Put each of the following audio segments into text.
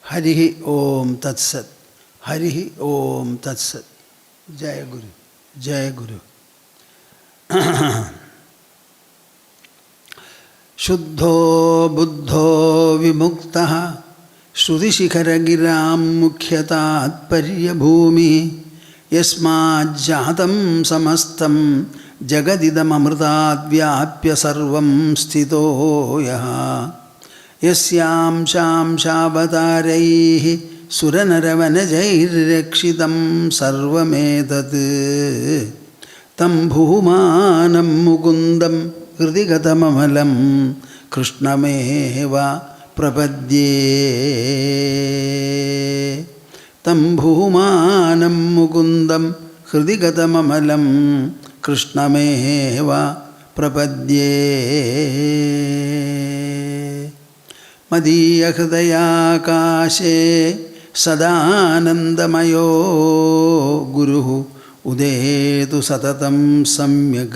Harihi Om Tat Sat. Harihi Om Tat Sat. Jaya Guru. Jaya Guru. Shuddho Buddho Vimuktaha Shruti Shikhara Giram Mukhyatat Parya Bhumi Yasmad Jahatam Samastam Jagadidam Amritat Vyapya Sarvam Sthito Yaha Yasyam Sham Shabataraihi Suranaravanajairekshitam Sarvametat Tam Bhumanam Mukundam Hridigatamamalam Krishnameva Prapadye Tam Bhumanam Mukundam Hridigatamamalam Krishnameva Prapadye Madhya Hridaya Kashe Sadanandamayo Guruhu Udetu Satatam Samyak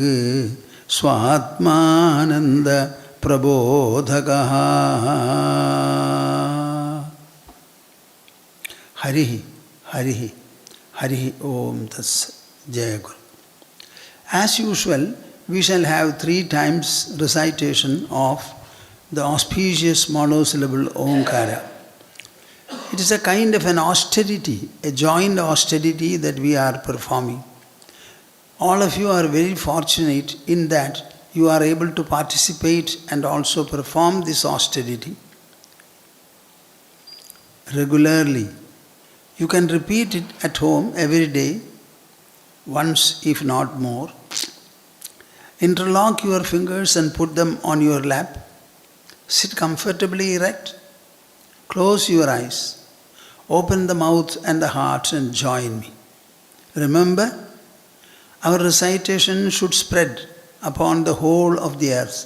Swatmananda Prabodhakaha Harihi Harihi Harihi Om Tats Jaya Guru. As usual, we shall have 3 times recitation of the auspicious monosyllable Omkara. It is a kind of an austerity, a joint austerity that we are performing. All of you are very fortunate in that you are able to participate and also perform this austerity regularly. You can repeat it at home every day, once if not more. Interlock your fingers and put them on your lap. Sit comfortably erect. Close your eyes. Open the mouth and the heart and join me. Remember, our recitation should spread upon the whole of the earth,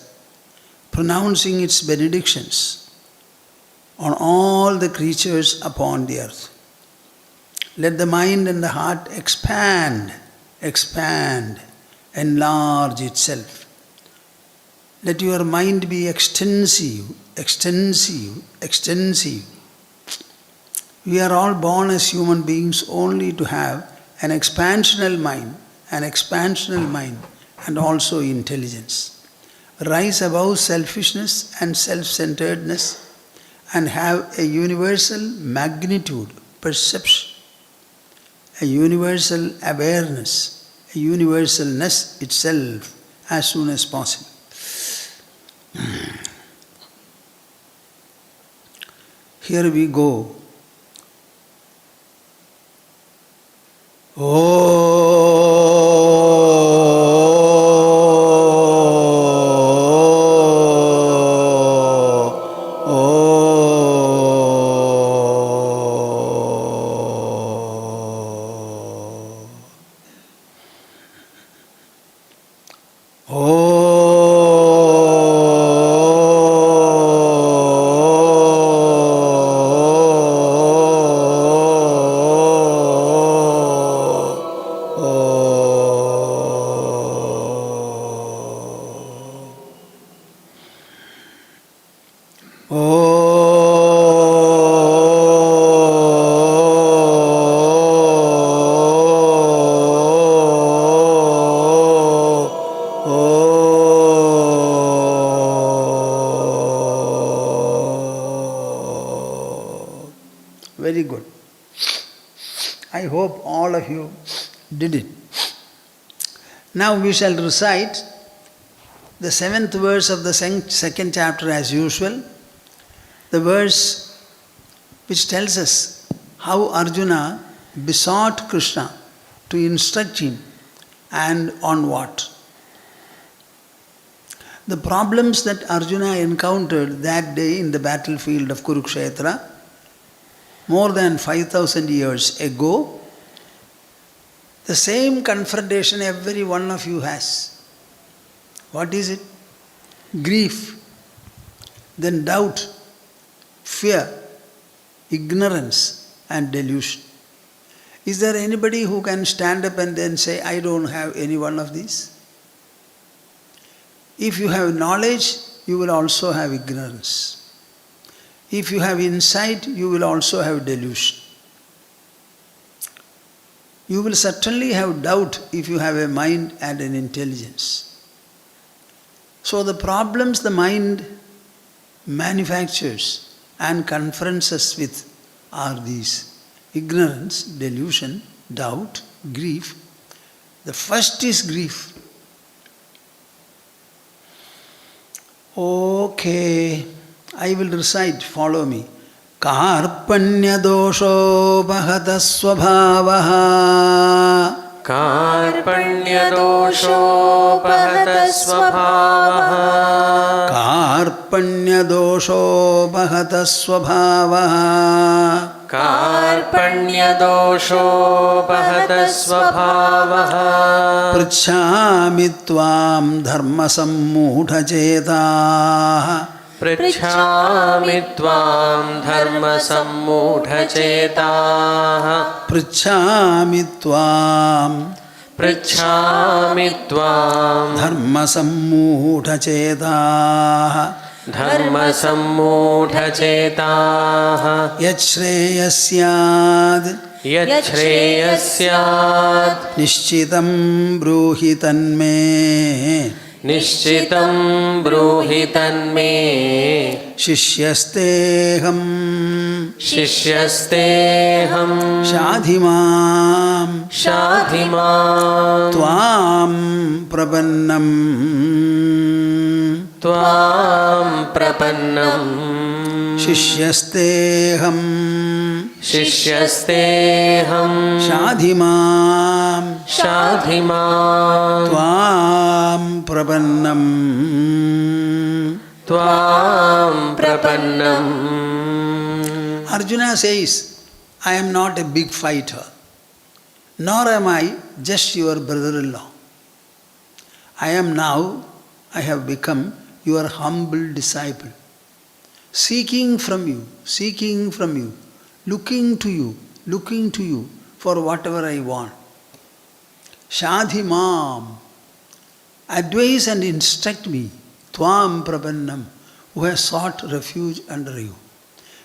pronouncing its benedictions on all the creatures upon the earth. Let the mind and the heart expand, enlarge itself. Let your mind be extensive. We are all born as human beings only to have an expansional mind and also intelligence. Rise above selfishness and self-centeredness and have a universal magnitude, perception, a universal awareness, a universalness itself as soon as possible. Here we go. Very good. I hope all of you did it. Now we shall recite the 7th verse of the 2nd chapter as usual, the verse which tells us how Arjuna besought Krishna to instruct him and on what. The problems that Arjuna encountered that day in the battlefield of Kurukshetra, more than 5,000 years ago, the same confrontation every one of you has. What is it? Grief, then doubt, fear, ignorance and delusion. Is there anybody who can stand up and then say, I don't have any one of these? If you have knowledge, you will also have ignorance. If you have insight, you will also have delusion. You will certainly have doubt if you have a mind and an intelligence. So the problems the mind manufactures and confronts us with are these: ignorance, delusion, doubt, grief. The first is grief. Okay, I will recite, follow me. Karpanya dosho bahata svabhavaha. Karpanya dosho bahata svabhavaha. Karpanya dosho bahata svabhavaha. Karpanya dosho bahata svabhavaha. Pritchami tvam dharma sammudha chetaha. Pritchami tvam dharma sammudha chetaha. Pritchami tvam dharma sammudha chetaha. Dharma sammudha chetaha. Yat shreyasyad nishchitam bruhi tanme. Nishchitam bruhi tanme. Shishyasteham shadhimam tvam prapannam Shishyasteham shadhimam tvam prapannam. Arjuna says, I am not a big fighter, nor am I just your brother-in-law. I have become your humble disciple, seeking from you, looking to you for whatever I want. Shadhimam, advise and instruct me, tvam prapannam, who has sought refuge under you.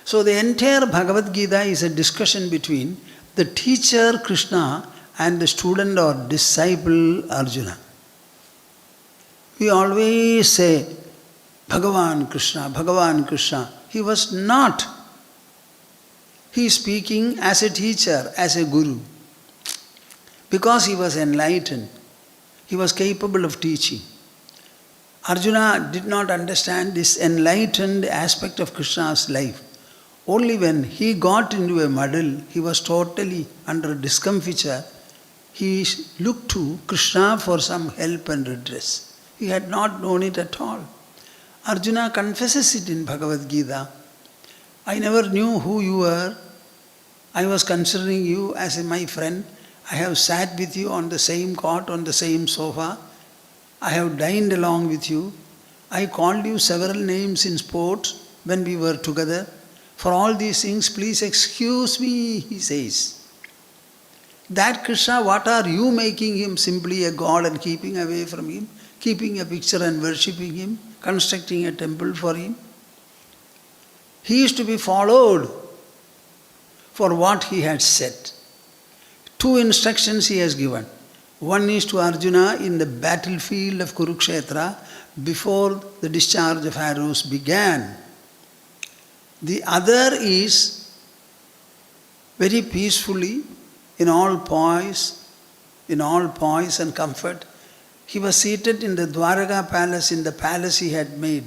So the entire Bhagavad Gita is a discussion between the teacher Krishna and the student or disciple Arjuna. We always say, Bhagavan Krishna. He was not. He is speaking as a teacher, as a guru. Because he was enlightened, he was capable of teaching. Arjuna did not understand this enlightened aspect of Krishna's life. Only when he got into a muddle, he was totally under discomfiture, he looked to Krishna for some help and redress. He had not known it at all. Arjuna confesses it in Bhagavad Gita. I never knew who you were. I was considering you as my friend. I have sat with you on the same cot, on the same sofa. I have dined along with you. I called you several names in sports when we were together. For all these things, please excuse me, he says. That Krishna, what are you making him simply a god and keeping away from him? Keeping a picture and worshipping him? Constructing a temple for him? He is to be followed for what he had said. 2 instructions he has given. One is to Arjuna in the battlefield of Kurukshetra before the discharge of arrows began. The other is very peacefully, in all poise and comfort. He was seated in the Dwaraka palace, in the palace he had made,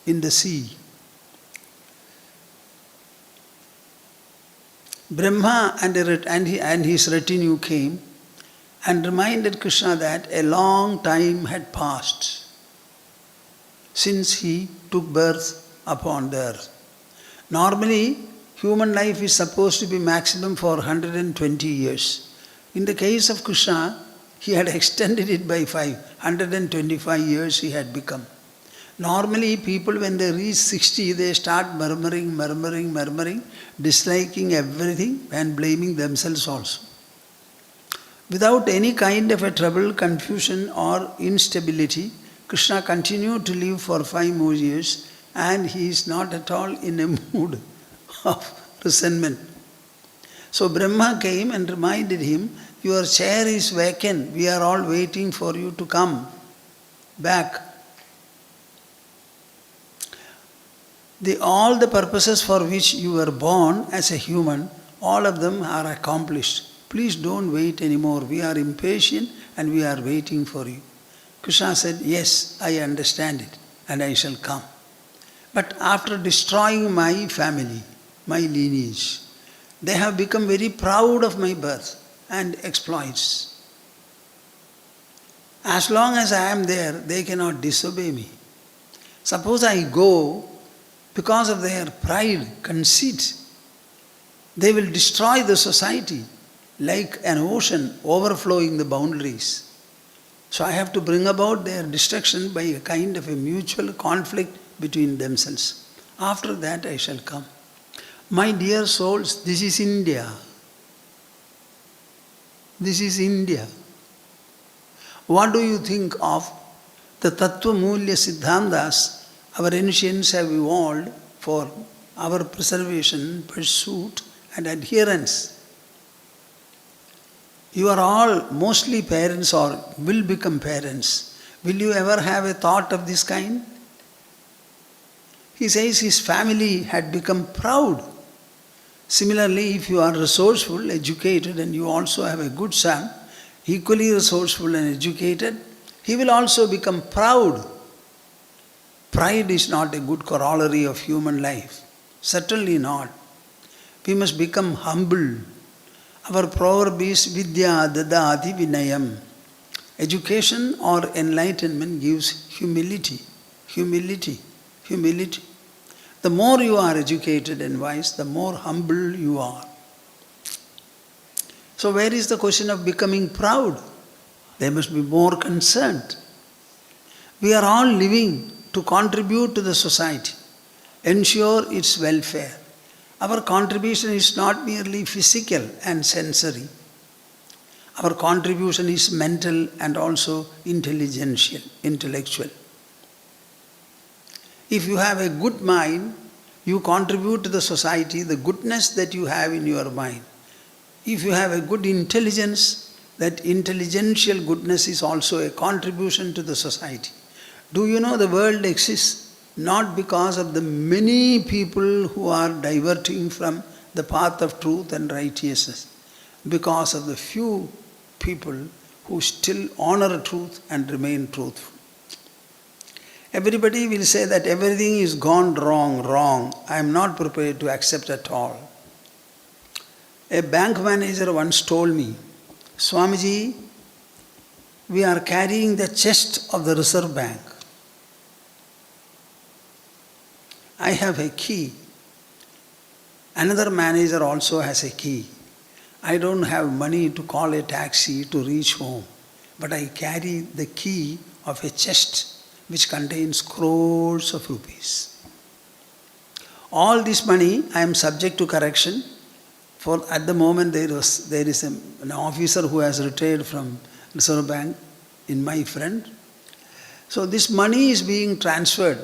in the sea. Brahma and his retinue came and reminded Krishna that a long time had passed since he took birth upon the earth. Normally, human life is supposed to be maximum for 120 years. In the case of Krishna, he had extended it by 5. 125 years he had become. Normally, people when they reach 60, they start murmuring, disliking everything and blaming themselves also. Without any kind of a trouble, confusion or instability, Krishna continued to live for 5 more years and he is not at all in a mood of resentment. So Brahma came and reminded him, your chair is vacant, we are all waiting for you to come back. All the purposes for which you were born as a human, all of them are accomplished. Please don't wait anymore. We are impatient and we are waiting for you. Krishna said, yes, I understand it and I shall come. But after destroying my family, my lineage, they have become very proud of my birth and exploits. As long as I am there, they cannot disobey me. Suppose I go, because of their pride, conceit, they will destroy the society like an ocean overflowing the boundaries. So I have to bring about their destruction by a kind of a mutual conflict between themselves. After that I shall come. My dear souls, this is India. This is India. What do you think of the Tattva Mulya Siddhantas our ancients have evolved for our preservation, pursuit and adherence? You are all mostly parents or will become parents. Will you ever have a thought of this kind? He says his family had become proud. Similarly, if you are resourceful, educated, and you also have a good son, equally resourceful and educated, he will also become proud. Pride is not a good corollary of human life. Certainly not. We must become humble. Our proverb is Vidya Dadati Vinayam. Education or enlightenment gives humility. Humility. Humility. The more you are educated and wise, the more humble you are. So where is the question of becoming proud? They must be more concerned. We are all living to contribute to the society, ensure its welfare. Our contribution is not merely physical and sensory. Our contribution is mental and also intellectual. If you have a good mind, you contribute to the society the goodness that you have in your mind. If you have a good intelligence, that intelligential goodness is also a contribution to the society. Do you know the world exists not because of the many people who are diverting from the path of truth and righteousness, because of the few people who still honor truth and remain truthful. Everybody will say that everything is gone wrong. I am not prepared to accept at all. A bank manager once told me, Swamiji, we are carrying the chest of the Reserve Bank. I have a key. Another manager also has a key. I don't have money to call a taxi to reach home, but I carry the key of a chest which contains crores of rupees. All this money I am subject to correction, for at the moment there is an officer who has retired from Reserve Bank in my friend. So this money is being transferred.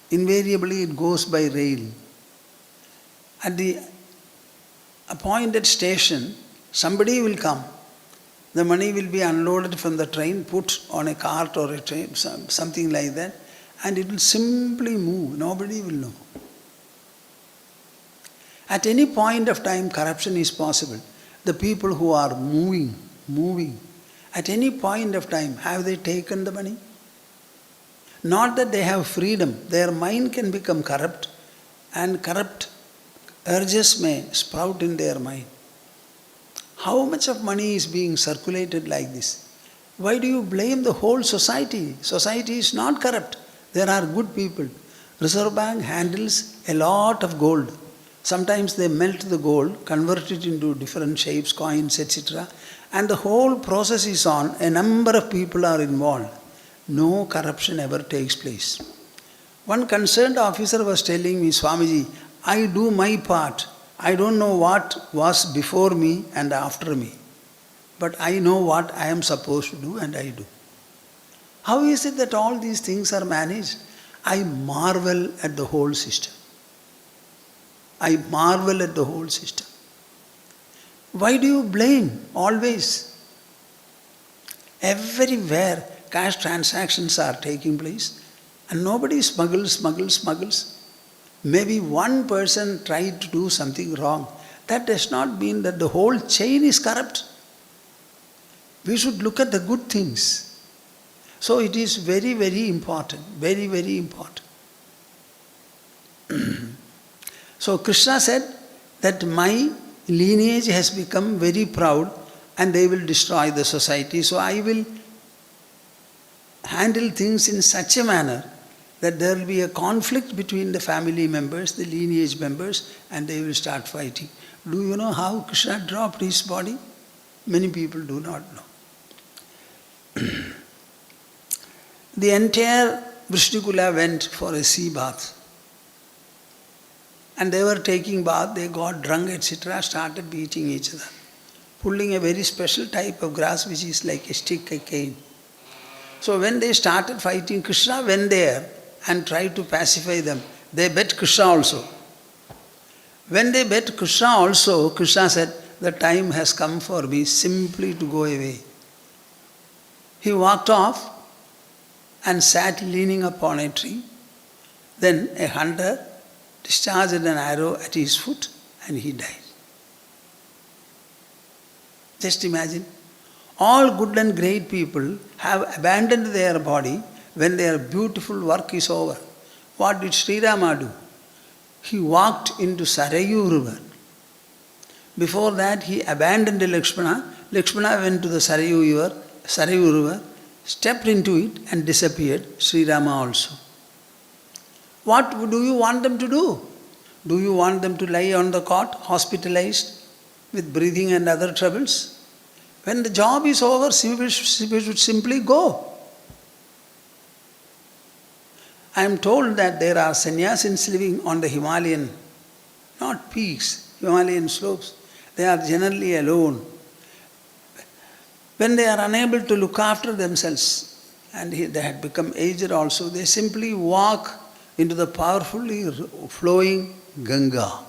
Invariably it goes by rail. At the appointed station, somebody will come. The money will be unloaded from the train, put on a cart or a train, something like that, and it will simply move. Nobody will know. At any point of time, corruption is possible. The people who are moving, at any point of time, have they taken the money? Not that they have freedom. Their mind can become corrupt, and corrupt urges may sprout in their mind. How much of money is being circulated like this? Why do you blame the whole society? Society is not corrupt. There are good people. Reserve Bank handles a lot of gold. Sometimes they melt the gold, convert it into different shapes, coins, etc. And the whole process is on. A number of people are involved. No corruption ever takes place. One concerned officer was telling me, Swamiji, I do my part. I don't know what was before me and after me. But I know what I am supposed to do and I do. How is it that all these things are managed? I marvel at the whole system. I marvel at the whole system. Why do you blame always? Everywhere cash transactions are taking place and nobody smuggles. Maybe one person tried to do something wrong. That does not mean that the whole chain is corrupt. We should look at the good things. So it is very, very important. Very, very important. So Krishna said that my lineage has become very proud and they will destroy the society. So I will handle things in such a manner that there will be a conflict between the family members, the lineage members, and they will start fighting. Do you know how Krishna dropped his body? Many people do not know. The entire Vrishnikula went for a sea bath. And they were taking bath, they got drunk, etc., started beating each other, pulling a very special type of grass which is like a stick, a cane. So when they started fighting, Krishna went there and tried to pacify them. They bet Krishna also. When they bet Krishna also, Krishna said, the time has come for me simply to go away. He walked off and sat leaning upon a tree. Then a hunter discharged an arrow at his foot and he died. Just imagine. All good and great people have abandoned their body when their beautiful work is over. What did Sri Rama do? He walked into Sarayu river. Before that he abandoned Lakshmana. Lakshmana went to the Sarayu river, stepped into it and disappeared. Sri Rama also. What do you want them to do? Do you want them to lie on the cot, hospitalized, with breathing and other troubles? When the job is over, we should simply go. I am told that there are sannyasins living on the Himalayan, not peaks, Himalayan slopes. They are generally alone. When they are unable to look after themselves, and they had become aged also, they simply walk into the powerfully flowing Ganga.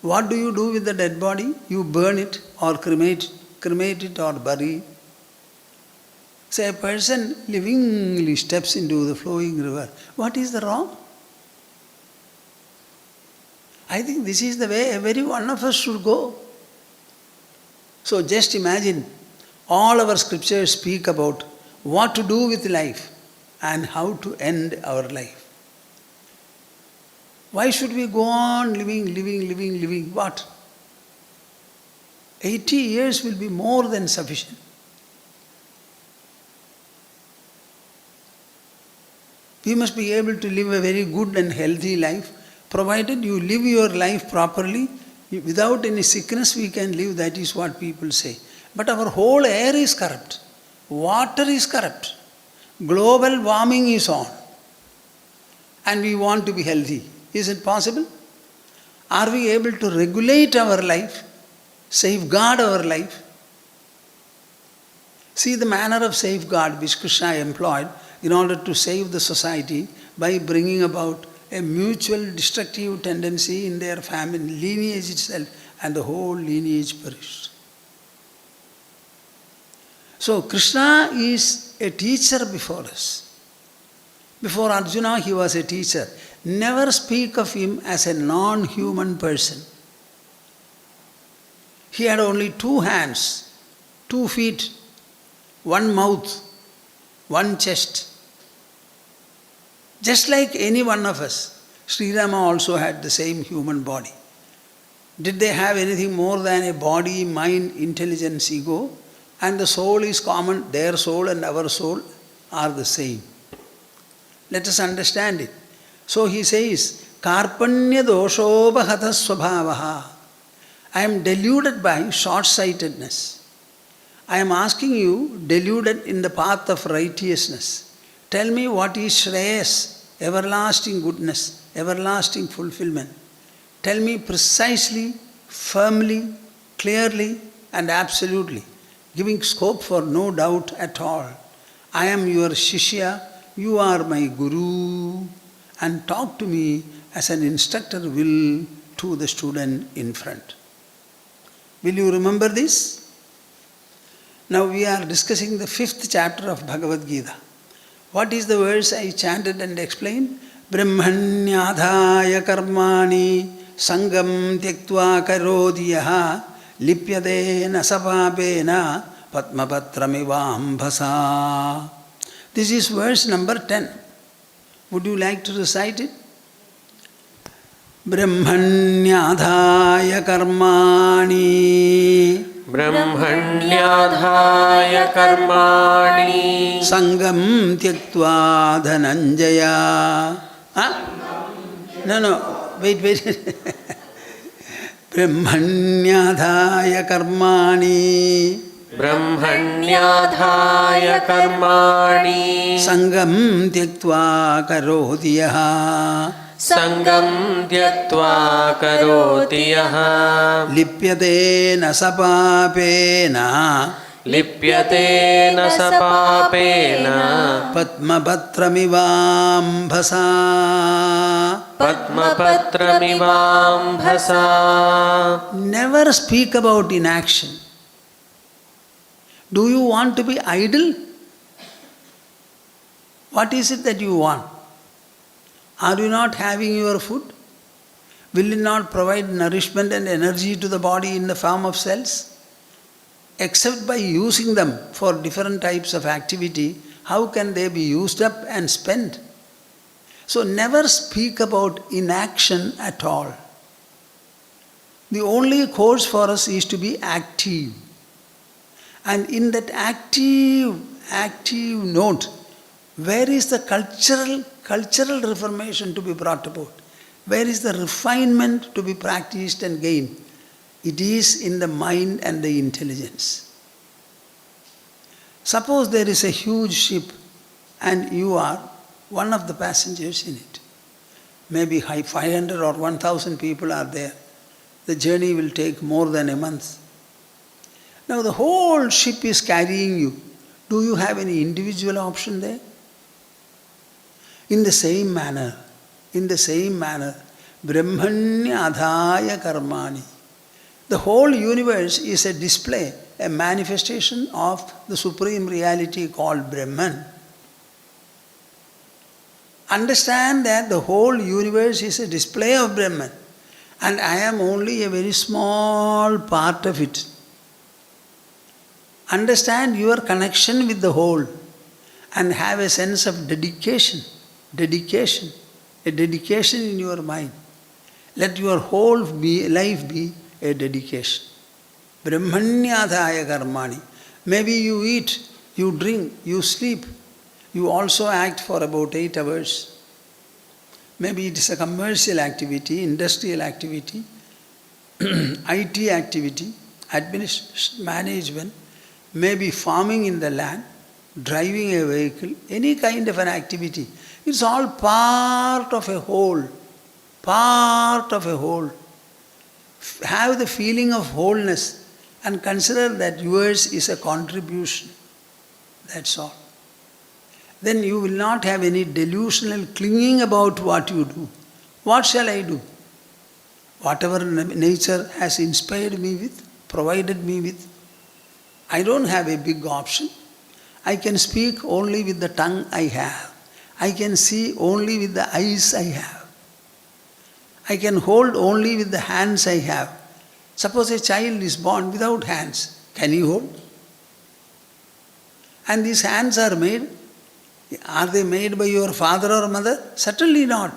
What do you do with the dead body? You burn it or cremate it or bury it. Say a person livingly steps into the flowing river. What is the wrong? I think this is the way every one of us should go. So just imagine, all our scriptures speak about what to do with life and how to end our life. Why should we go on living? What? 80 years will be more than sufficient. We must be able to live a very good and healthy life, provided you live your life properly. Without any sickness we can live, that is what people say. But our whole air is corrupt. Water is corrupt. Global warming is on. And we want to be healthy. Is it possible? Are we able to regulate our life, safeguard our life? See the manner of safeguard which Krishna employed in order to save the society by bringing about a mutual destructive tendency in their family, lineage itself, and the whole lineage perished. So Krishna is a teacher before us. Before Arjuna, he was a teacher. Never speak of him as a non-human person. He had only 2 hands, 2 feet, 1 mouth, 1 chest. Just like any one of us, Sri Rama also had the same human body. Did they have anything more than a body, mind, intelligence, ego? And the soul is common, their soul and our soul are the same. Let us understand it. So he says, Karpanya doshobhata swabhavaha. I am deluded by short-sightedness. I am asking you, deluded in the path of righteousness. Tell me what is Shreyas, everlasting goodness, everlasting fulfillment. Tell me precisely, firmly, clearly and absolutely, giving scope for no doubt at all. I am your Shishya, you are my guru and talk to me as an instructor will to the student in front. Will you remember this? Now we are discussing the 5th chapter of Bhagavad Gita. What is the verse I chanted and explained? Brahmanyadhaya karmani sangam tyaktva karodhiyaha lipyade nasapapena padmapatramivambhasa. This is verse number 10. Would you like to recite it? Brahmanyadhaya karmani Brahmanyadhaya karmani sangam tyaktva dhananjaya. No, wait. Brahmanyadhaya karmani Brahmanyadhaya karmani sangam tyaktva karodhiyaha Sangam tyaktva karoti yaha lipyate nasapapena sapapena padmapatramivambhasa. Padmapatramivambhasa. Never speak about inaction. Do you want to be idle? What is it that you want? Are you not having your food? Will it not provide nourishment and energy to the body in the form of cells? Except by using them for different types of activity, how can they be used up and spent? So never speak about inaction at all. The only course for us is to be active. And in that active note, where is the cultural reformation to be brought about? Where is the refinement to be practiced and gained? It is in the mind and the intelligence. Suppose there is a huge ship and you are one of the passengers in it. Maybe 500 or 1,000 people are there. The journey will take more than a month. Now the whole ship is carrying you. Do you have any individual option there? In the same manner, Brahmanya adhaya karmani. The whole universe is a display, a manifestation of the supreme reality called Brahman. Understand that the whole universe is a display of Brahman and I am only a very small part of it. Understand your connection with the whole and have a sense of dedication, a dedication in your mind. Let your whole life be a dedication. Brahmanyadhaya karmani. Maybe you eat, you drink, you sleep. You also act for about 8 hours. Maybe it is a commercial activity, industrial activity, IT activity, administration, management, maybe farming in the land, driving a vehicle, any kind of an activity. It's all part of a whole. Have the feeling of wholeness and consider that yours is a contribution. That's all. Then you will not have any delusional clinging about what you do. What shall I do? Whatever nature has inspired me with, provided me with. I don't have a big option. I can speak only with the tongue I have. I can see only with the eyes I have. I can hold only with the hands I have. Suppose a child is born without hands. Can he hold? And these hands are made. Are they made by your father or mother? Certainly not.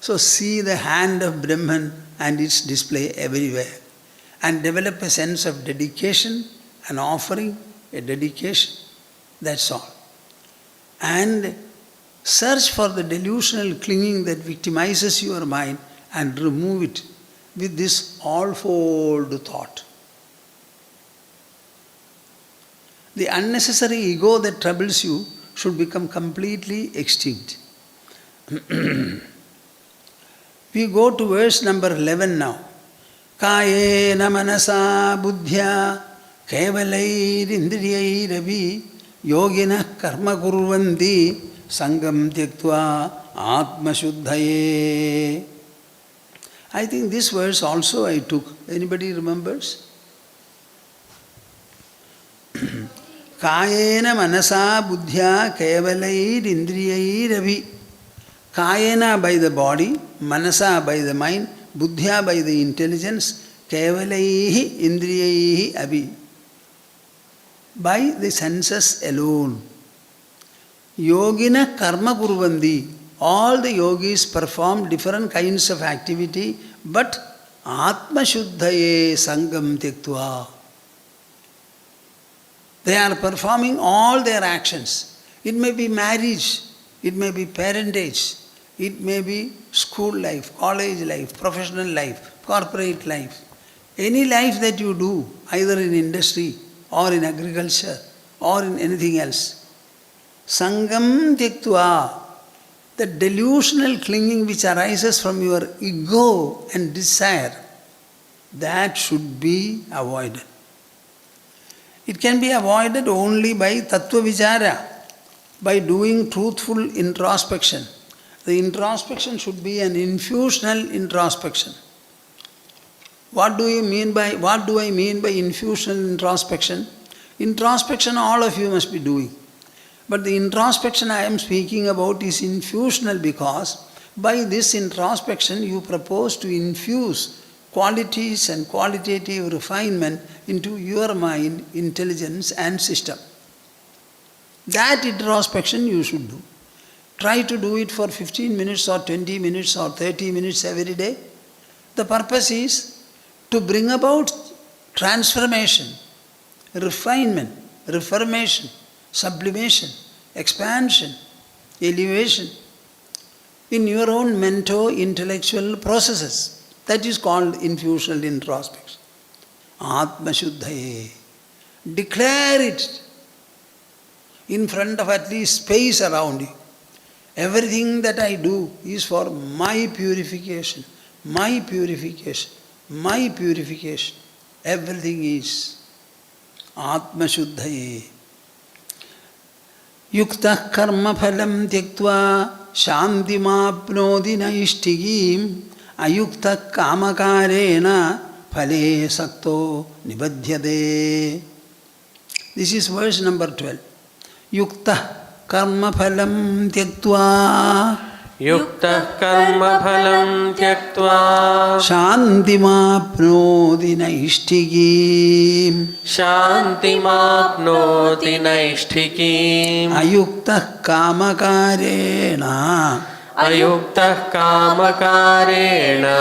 So see the hand of Brahman and its display everywhere. And develop a sense of dedication, an offering, a dedication. That's all. And search for the delusional clinging that victimizes your mind and remove it with this all-fold thought. The unnecessary ego that troubles you should become completely extinct. We go to verse number 11 now. Kayena manasa buddhya kevalair indriyairavi yogina karma kurvanti sangam tyaktva atma shuddhaye. I think this verse also I took. Anybody remembers? Kayena manasa buddhya kevalair indriyair avi. Kayena by the body, manasa by the mind, buddhya by the intelligence, kevalaihi indriyaihi avi. By the senses alone. Yogina karma kurvandi. All the yogis perform different kinds of activity, but atma shuddhaye sangam tyaktva. They are performing all their actions. It may be marriage, it may be parentage, it may be school life, college life, professional life, corporate life. Any life that you do, either in industry or in agriculture or in anything else. Sangam tyaktva, the delusional clinging which arises from your ego and desire, that should be avoided. It can be avoided only by tattva vichara, by doing truthful introspection. The introspection should be an infusional introspection. What do I mean by infusional introspection? Introspection all of you must be doing. But the introspection I am speaking about is infusional because by this introspection you propose to infuse qualities and qualitative refinement into your mind, intelligence and system. That introspection you should do. Try to do it for 15 minutes or 20 minutes or 30 minutes every day. The purpose is to bring about transformation, refinement, reformation, sublimation, expansion, elevation in your own mento-intellectual processes. That is called infusional introspection. Atma Shuddhaye. Declare it in front of at least space around you. Everything that I do is for my purification, my purification, my purification. Everything is Atma Shuddhaye. Yuktah karma phalam tyaktva shantimapnodi naishtigim ayukta kamakarena phale sakto nibadhyade. This is verse number 12. Yuktah karma phalam tyaktva Yuktah karma phalam tyaktva shantimapnodi naishtigim shantimapnoti naishtikim ayuktah kamakarena ayuktah kamakarena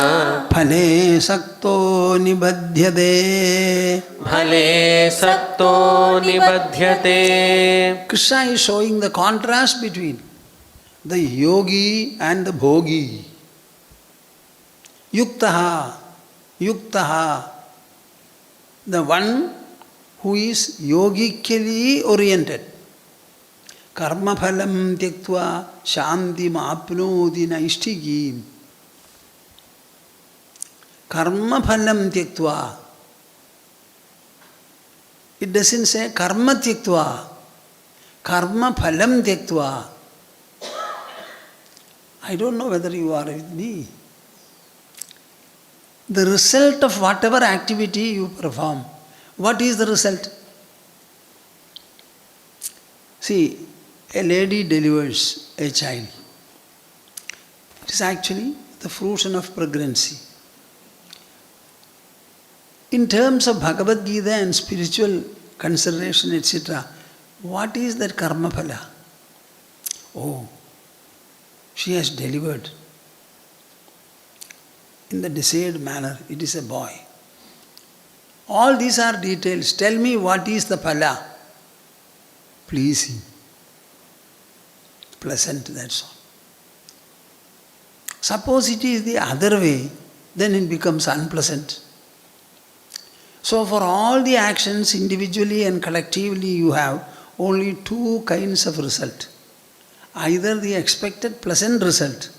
phale sakto nibadhyade. bhale sakto nibadhyate. Krishna is showing the contrast between the yogi and the bhogi. Yuktaha, yuktaha, the one who is yogically-oriented. Karma phalam tyaktva shanti mapnodi naishtigim. Karma phalam tyaktva. It doesn't say karma tyaktva. Karma phalam tyaktva. I don't know whether you are with me. The result of whatever activity you perform, what is the result? See, a lady delivers a child. It is actually the fruition of pregnancy. In terms of Bhagavad Gita and spiritual consideration, etc., what is that karma phala? Oh, she has delivered in the desired manner. It is a boy. All these are details. Tell me what is the phala? Pleasing. Pleasant, that's all. Suppose it is the other way, then it becomes unpleasant. So for all the actions individually and collectively you have only two kinds of result. Either the expected pleasant result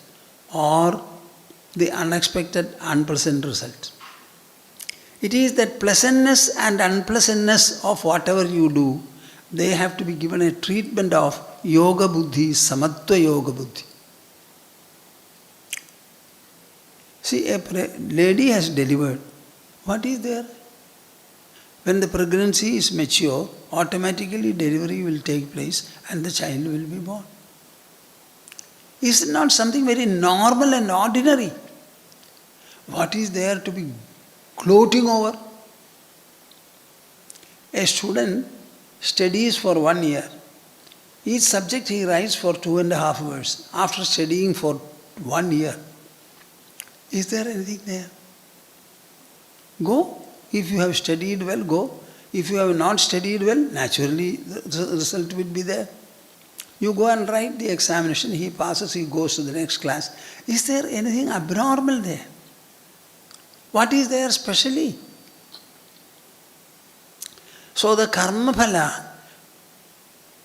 or the unexpected unpleasant result. It is that pleasantness and unpleasantness of whatever you do, they have to be given a treatment of yoga buddhi, samatva yoga buddhi. See, a lady has delivered. What is there? When the pregnancy is mature, automatically delivery will take place and the child will be born. Is it not something very normal and ordinary? What is there to be gloating over? A student studies for 1 year. Each subject he writes for 2.5 hours after studying for 1 year. Is there anything there? Go. If you have studied well, go. If you have not studied well, naturally the result will be there. You go and write the examination, he passes, he goes to the next class. Is there anything abnormal there? What is there specially? So the karma phala,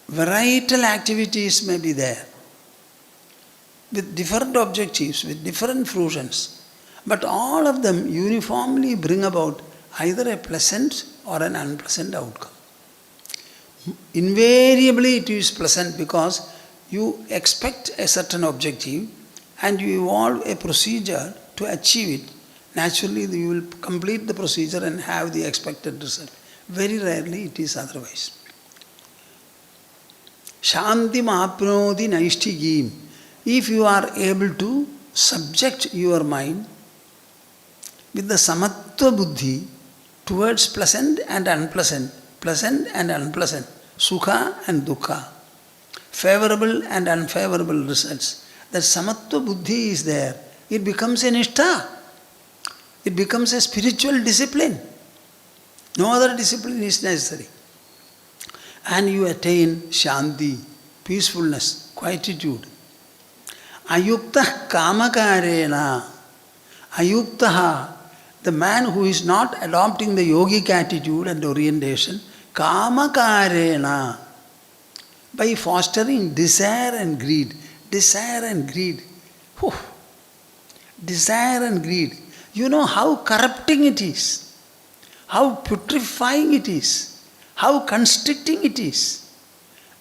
varietal activities may be there, with different objectives, with different fruitions, but all of them uniformly bring about either a pleasant or an unpleasant outcome. Invariably it is pleasant because you expect a certain objective and you evolve a procedure to achieve it. Naturally you will complete the procedure and have the expected result. Very rarely it is otherwise. Shanti mapnoti naishtigim. If you are able to subject your mind with the samatva buddhi towards pleasant and unpleasant, sukha and dukkha, favorable and unfavorable results, that samatva buddhi is there, it becomes a nishtha. It becomes a spiritual discipline. No other discipline is necessary. And you attain shanti, peacefulness, quietude. Ayuktah kamakarena. Ayuktaha, the man who is not adopting the yogic attitude and orientation, kamakarena, by fostering desire and greed. Desire and greed. Whew. Desire and greed. You know how corrupting it is, how putrefying it is, how constricting it is.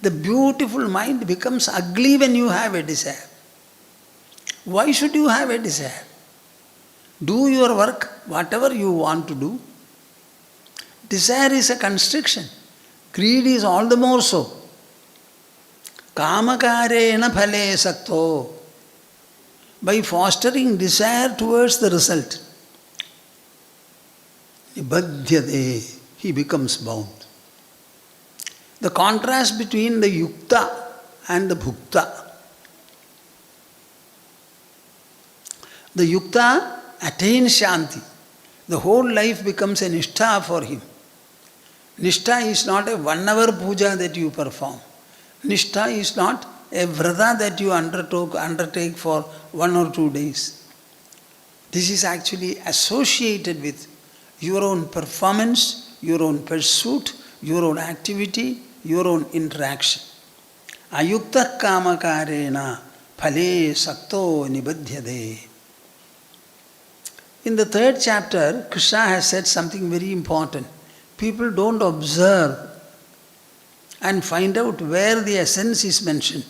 The beautiful mind becomes ugly when you have a desire. Why should you have a desire? Do your work, whatever you want to do. Desire is a constriction. Greed is all the more so. Kamakarena phale sakto. By fostering desire towards the result, nibadhyate, he becomes bound. The contrast between the yukta and the bhukta. The yukta attains shanti. The whole life becomes a nishtha for him. Nishtha is not a 1 hour puja that you perform. Nishtha is not a vrata that you undertake for 1 or 2 days. This is actually associated with your own performance, your own pursuit, your own activity, your own interaction. Ayukta kamakarena phale sakto nibadhyate. In the 3rd chapter, Krishna has said something very important. People don't observe and find out where the essence is mentioned.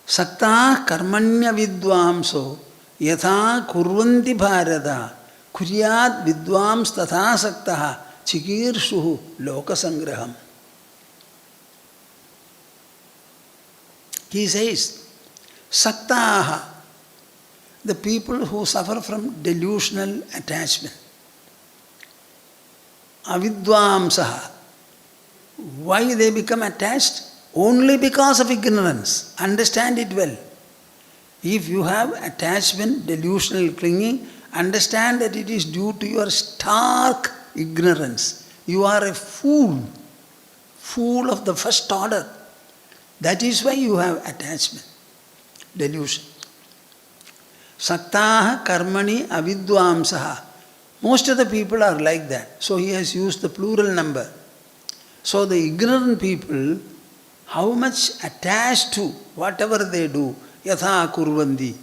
Sakta karmanya vidvamso yatha kurvanti bharata kuryat vidvams tatha saktaha chikirshuhu lokasangraham. He says, saktaha, the people who suffer from delusional attachment. Avidvamsaha, why they become attached? Only because of ignorance. Understand it well. If you have attachment, delusional clinging, understand that it is due to your stark ignorance. You are a fool. Fool of the first order. That is why you have attachment, delusion. Saktaha karmani avidvamsaha. Most of the people are like that. So he has used the plural number. So the ignorant people, how much attached to whatever they do, yatha kurvandi,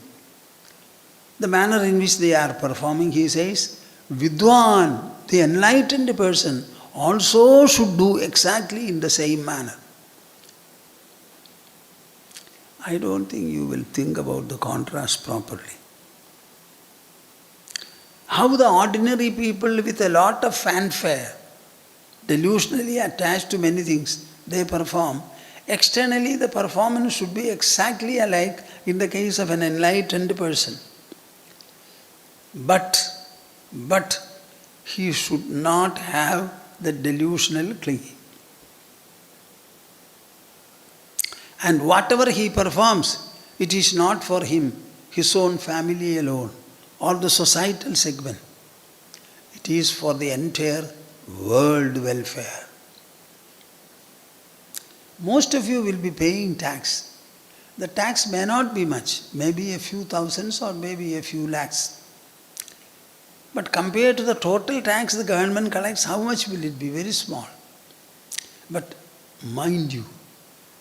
the manner in which they are performing, he says, vidwan, the enlightened person, also should do exactly in the same manner. I don't think you will think about the contrast properly. How the ordinary people with a lot of fanfare, delusionally attached to many things, they perform. Externally, the performance should be exactly alike in the case of an enlightened person. But he should not have the delusional clinging. And whatever he performs, it is not for him, his own family alone, or the societal segment. It is for the entire world welfare. Most of you will be paying tax. The tax may not be much, maybe a few thousands or maybe a few lakhs. But compared to the total tax the government collects, how much will it be? Very small. But mind you,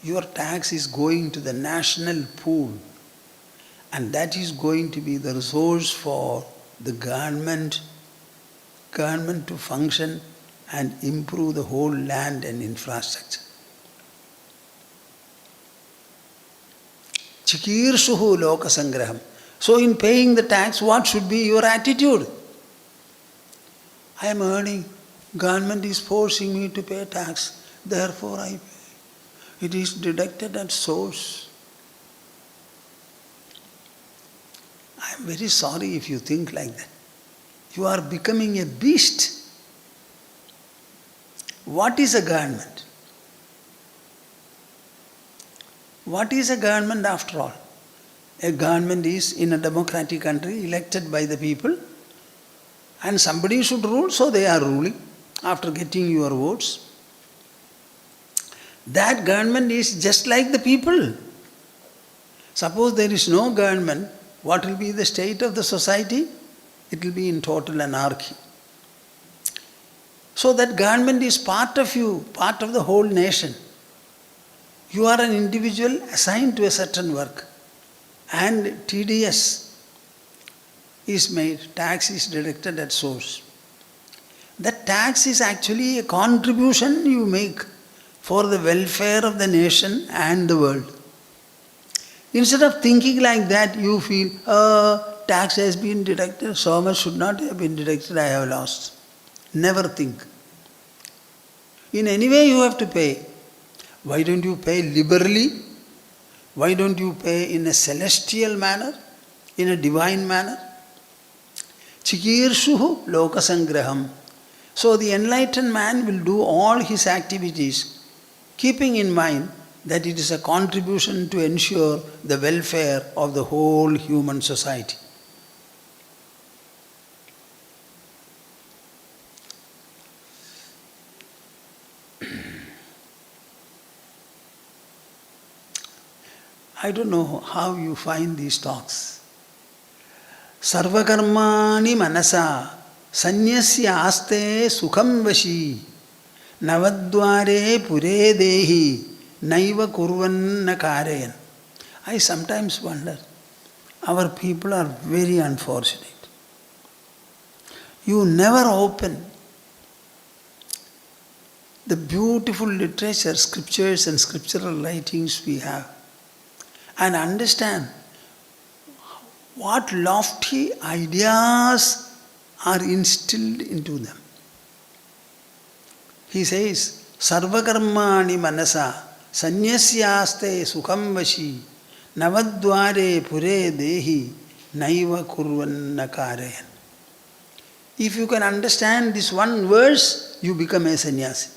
your tax is going to the national pool, and that is going to be the resource for the government to function and improve the whole land and infrastructure. Chikirsuhu lokasangraham. So in paying the tax, what should be your attitude? I am earning, government is forcing me to pay tax, therefore I pay. It is deducted at source. I am very sorry if you think like that. You are becoming a beast. What is a government? What is a government after all? A government is, in a democratic country, elected by the people, and somebody should rule, so they are ruling after getting your votes. That government is just like the people. Suppose there is no government, what will be the state of the society? It will be in total anarchy. So that government is part of you, part of the whole nation. You are an individual assigned to a certain work, and TDS is made, tax is deducted at source. That tax is actually a contribution you make for the welfare of the nation and the world. Instead of thinking like that, you feel, tax has been deducted, so much should not have been deducted, I have lost. Never think. In any way you have to pay. Why don't you pay liberally? Why don't you pay in a celestial manner, in a divine manner? Chikirsuhu lokasangraham. So the enlightened man will do all his activities, keeping in mind that it is a contribution to ensure the welfare of the whole human society. I don't know how you find these talks. Sarvakarmani manasa sanyasya aste sukham vashi navadvare pure dehi naiva kurvanna karayan. I sometimes wonder, our people are very unfortunate. You never open the beautiful literature, scriptures and scriptural writings we have, and understand what lofty ideas are instilled into them. He says, Sarvakarmani manasa sanyasyaste sukham vashi navadvare pure dehi naiva kurvanna karayan. If you can understand this one verse, you become a sannyasi.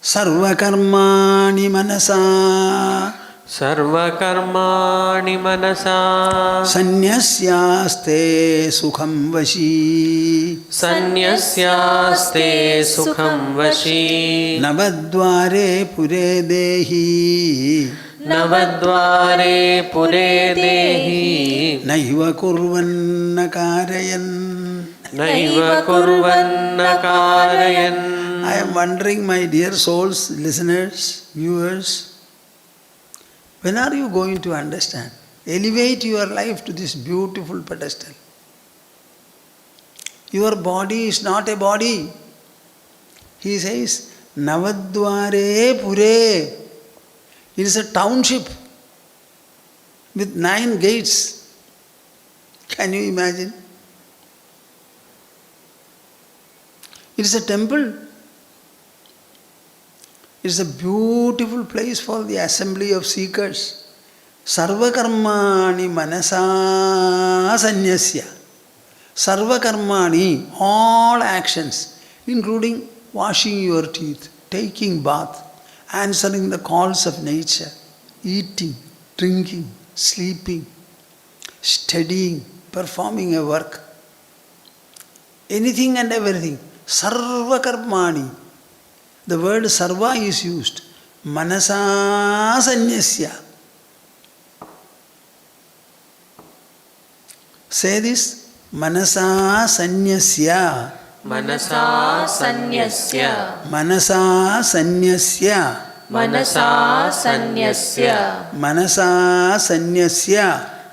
Sarvakarmani manasa Sarvakarmani manasa sanyasyaste sukham vashi sanyasyaste sukham vashi navadvare pure dehi navadvare pure dehi naiva kurvanna karayan. naiva kurvanna karayan. I am wondering, my dear souls, listeners, viewers, when are you going to understand? Elevate your life to this beautiful pedestal. Your body is not a body. He says, Navadvare pure. It is a township with 9 gates. Can you imagine? It is a temple. It is a beautiful place for the assembly of seekers. Sarva karmani manasa sanyasya. Sarva karmani, all actions, including washing your teeth, taking bath, answering the calls of nature, eating, drinking, sleeping, studying, performing a work, anything and everything. Sarva karmani. The word sarva is used. Manasa sanyasya. Say this. Manasa sanyasya. Manasa sanyasya. Manasa sanyasya. Manasa sanyasya. Manasa sanyasya.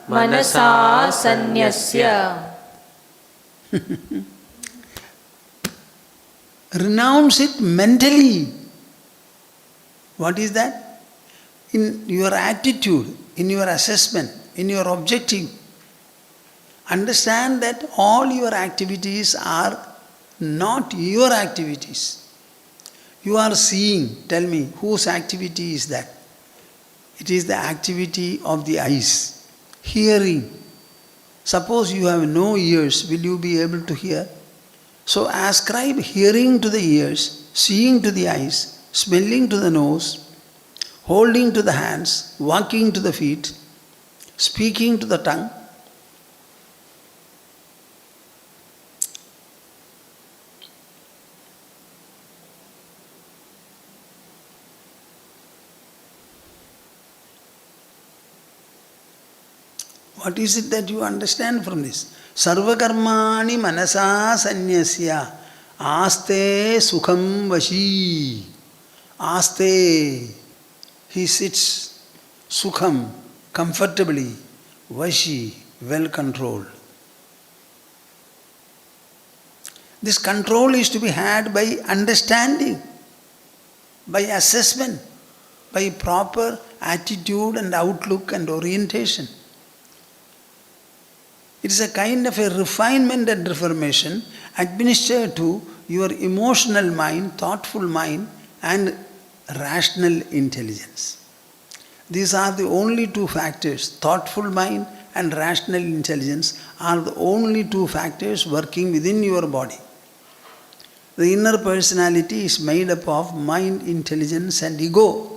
Manasa sanyasya. Renounce it mentally. What is that? In your attitude, in your assessment, in your objective. Understand that all your activities are not your activities. You are seeing, tell me, whose activity is that? It is the activity of the eyes. Hearing. Suppose you have no ears, will you be able to hear? So ascribe hearing to the ears, seeing to the eyes, smelling to the nose, holding to the hands, walking to the feet, speaking to the tongue. What is it that you understand from this? Sarva karmani manasa sanyasya aste sukham vashi. Aste. He sits sukham, comfortably, vashi, well controlled. This control is to be had by understanding, by assessment, by proper attitude and outlook and orientation. It is a kind of a refinement and reformation administered to your emotional mind, thoughtful mind and rational intelligence. These are the only 2 factors. Thoughtful mind and rational intelligence are the only 2 factors working within your body. The inner personality is made up of mind, intelligence and ego.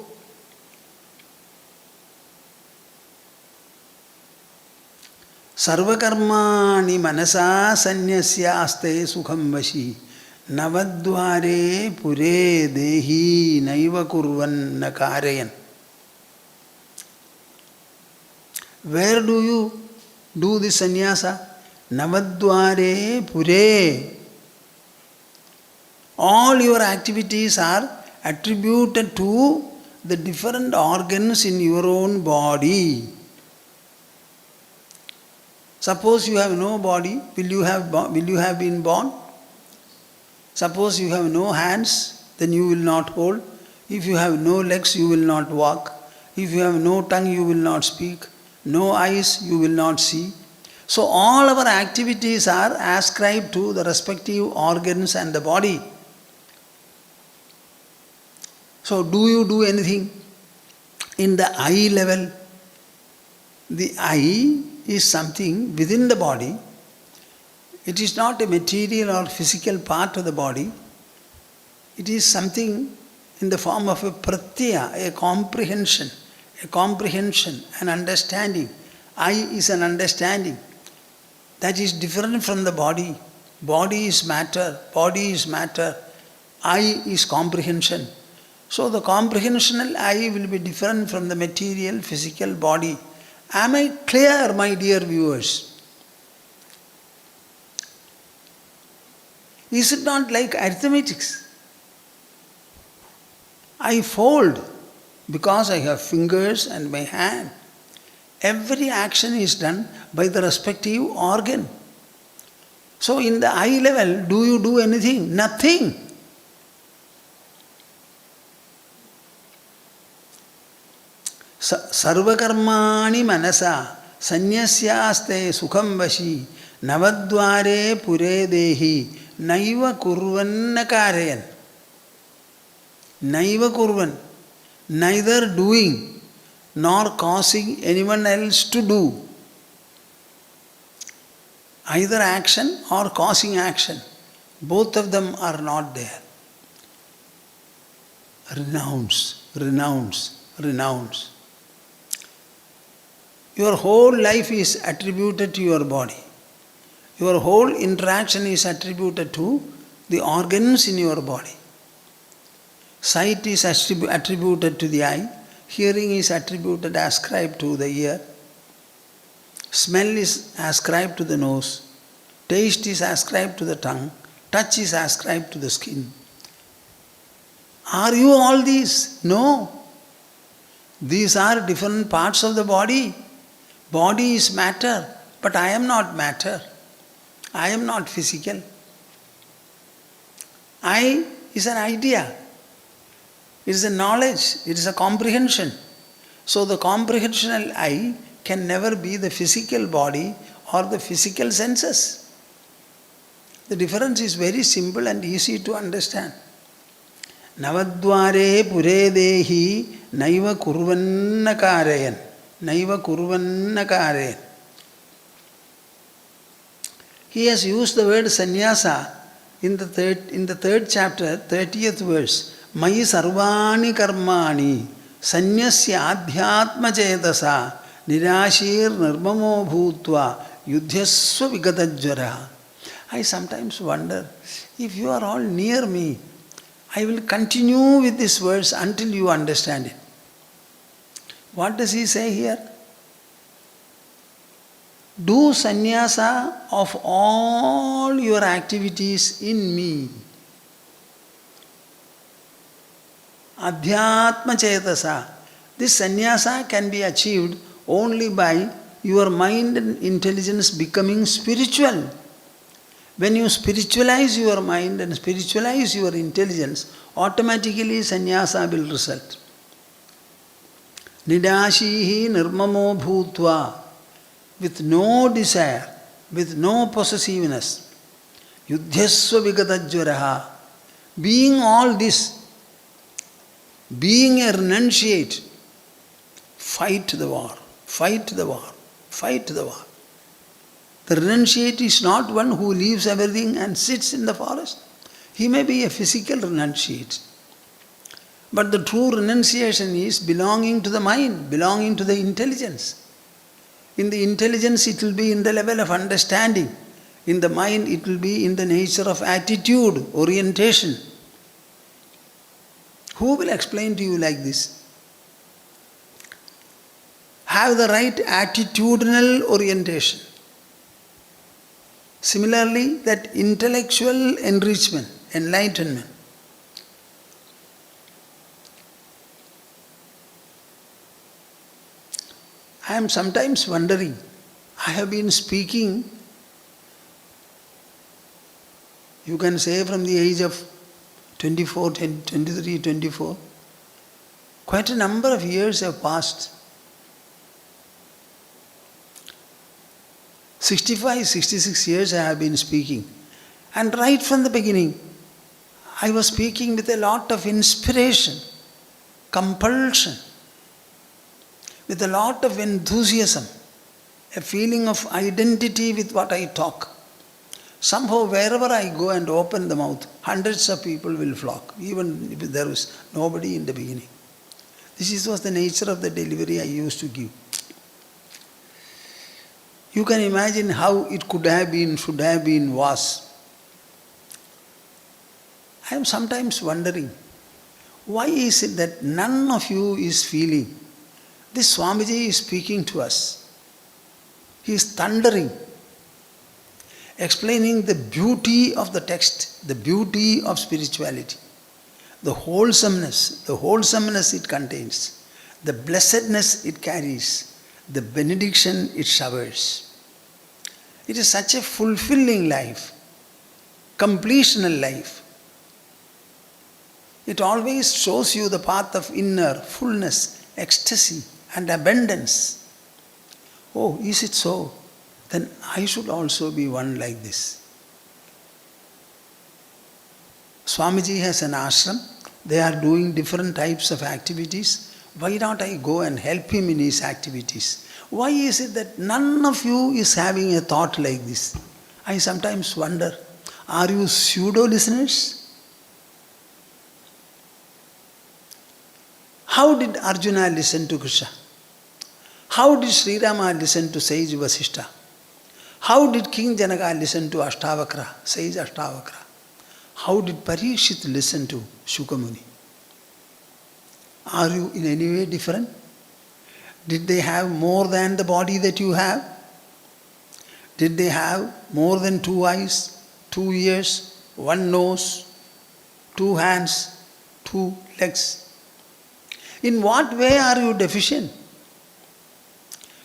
Sarvakarmani manasa sanyasya aste sukham vashi navadvare pure dehi naiva kurvan nakarayan. Where do you do this sannyasa? Navadvare pure. All your activities are attributed to the different organs in your own body. Suppose you have no body, will you have been born? Suppose you have no hands, then you will not hold. If you have no legs, you will not walk. If you have no tongue, you will not speak. No eyes, you will not see. So all our activities are ascribed to the respective organs and the body. So do you do anything? In the eye level, the eye is something within the body. It is not a material or physical part of the body. It is something in the form of a pratyaya, a comprehension, an understanding. I is an understanding that is different from the body. Body is matter, I is comprehension. So the comprehensional I will be different from the material, physical body. Am I clear, my dear viewers? Is it not like arithmetics? I fold because I have fingers and my hand. Every action is done by the respective organ. So in the eye level, do you do anything? Nothing. sarvakarmani manasa sanyasyaste sukham vashi navadvare pure dehi naiva kurvanna karayan. Naiva kurvan, neither doing nor causing anyone else to do. Either action or causing action. Both of them are not there. Renounce, renounce, renounce. Your whole life is attributed to your body. Your whole interaction is attributed to the organs in your body. Sight is attributed to the eye. Hearing is attributed, ascribed to the ear. Smell is ascribed to the nose. Taste is ascribed to the tongue. Touch is ascribed to the skin. Are you all these? No. These are different parts of the body. Body is matter, but I am not matter. I am not physical. I is an idea. It is a knowledge. It is a comprehension. So the comprehensional I can never be the physical body or the physical senses. The difference is very simple and easy to understand. Navadvare pure dehi naiva kurvanna karayan. Naiva kurvanna karayan. He has used the word sannyasa in the third chapter, 30th verse. Mayi sarvani karmani sanyasya adhyatma chetasa nirashir nirmamo bhutva yudhyasva vigatajvara. I sometimes wonder, if you are all near me, I will continue with this verse until you understand it. What does he say here? Do sannyasa of all your activities in me. Adhyatma chetasa. This sannyasa can be achieved only by your mind and intelligence becoming spiritual. When you spiritualize your mind and spiritualize your intelligence, automatically sannyasa will result. Nidashihi nirmamo bhutva. With no desire, with no possessiveness. Yudhyasva vigatajvaraha. Being all this, being a renunciate, fight the war, fight the war, fight the war. The renunciate is not one who leaves everything and sits in the forest. He may be a physical renunciate. But the true renunciation is belonging to the mind, belonging to the intelligence. In the intelligence, it will be in the level of understanding. In the mind, it will be in the nature of attitude, orientation. Who will explain to you like this? Have the right attitudinal orientation. Similarly, that intellectual enrichment, enlightenment. I am sometimes wondering, I have been speaking, you can say from the age of 24, 23, 24, quite a number of years have passed. 65, 66 years I have been speaking. And right from the beginning, I was speaking with a lot of inspiration, compulsion, with a lot of enthusiasm, a feeling of identity with what I talk. Somehow wherever I go and open the mouth, hundreds of people will flock, even if there was nobody in the beginning. This was the nature of the delivery I used to give. You can imagine how it could have been, should have been, was. I am sometimes wondering, why is it that none of you is feeling? This Swamiji is speaking to us. He is thundering, explaining the beauty of the text, the beauty of spirituality, the wholesomeness it contains, the blessedness it carries, the benediction it showers. It is such a fulfilling life, completional life. It always shows you the path of inner fullness, ecstasy, and abundance. Oh, is it so? Then I should also be one like this. Swamiji has an ashram. They are doing different types of activities. Why not I go and help him in his activities? Why is it that none of you is having a thought like this? I sometimes wonder, are you pseudo-listeners? How did Arjuna listen to Krishna? How did Sri Rama listen to sage Vasishta? How did King Janaka listen to Ashtavakra, sage Ashtavakra? How did Parikshit listen to Shukamuni? Are you in any way different? Did they have more than the body that you have? Did they have more than 2 eyes, 2 ears, 1 nose, 2 hands, 2 legs? In what way are you deficient?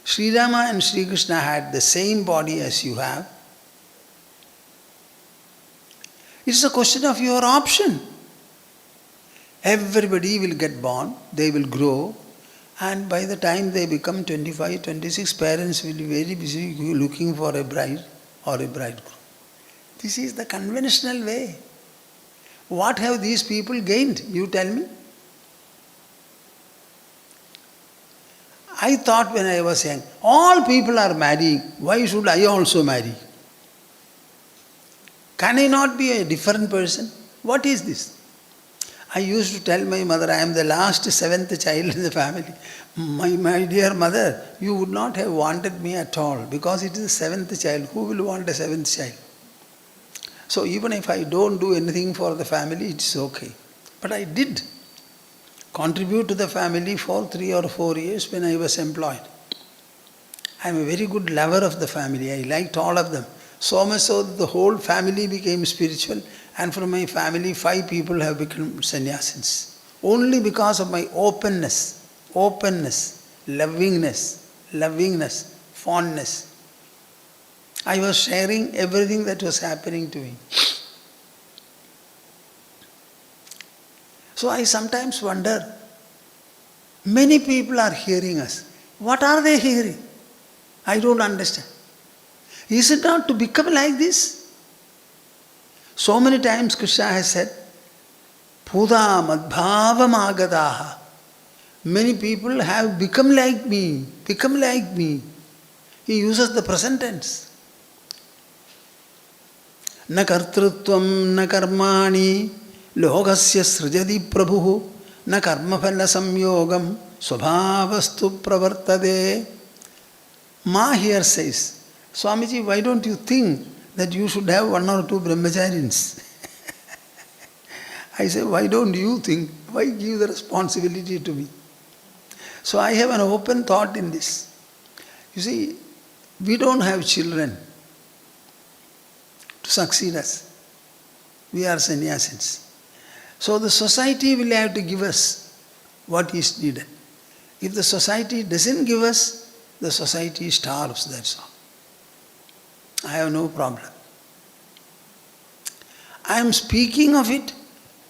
Sri Rama and Sri Krishna had the same body as you have. It's a question of your option. Everybody will get born, they will grow, and by the time they become 25, 26, parents will be very busy looking for a bride or a bridegroom. This is the conventional way. What have these people gained? You tell me. I thought when I was young, all people are marrying, why should I also marry? Can I not be a different person? What is this? I used to tell my mother, I am the last 7th child in the family. My dear mother, you would not have wanted me at all because it is the 7th child. Who will want a 7th child? So even if I don't do anything for the family, it's okay. But I did contribute to the family for 3 or 4 years when I was employed. I am a very good lover of the family. I liked all of them. So much so that the whole family became spiritual, and from my family 5 people have become sannyasins. Only because of my openness, lovingness, fondness. I was sharing everything that was happening to me. So I sometimes wonder, many people are hearing us. What are they hearing? I don't understand. Is it not to become like this? So many times Krishna has said, Pudha madbhavam agadaha. Many people have become like me. He uses the present tense. Na kartrutvam na karmani logasya srijadi prabhu na karmaphala samyogam swabhavastu pravartade. Ma here says, Swamiji, why don't you think that you should have 1 or 2 brahmacharis? I say, why don't you think? Why give the responsibility to me? So I have an open thought in this. You see, we don't have children to succeed us. We are sannyasins. So the society will have to give us what is needed. If the society doesn't give us, the society starves, that's all. I have no problem. I am speaking of it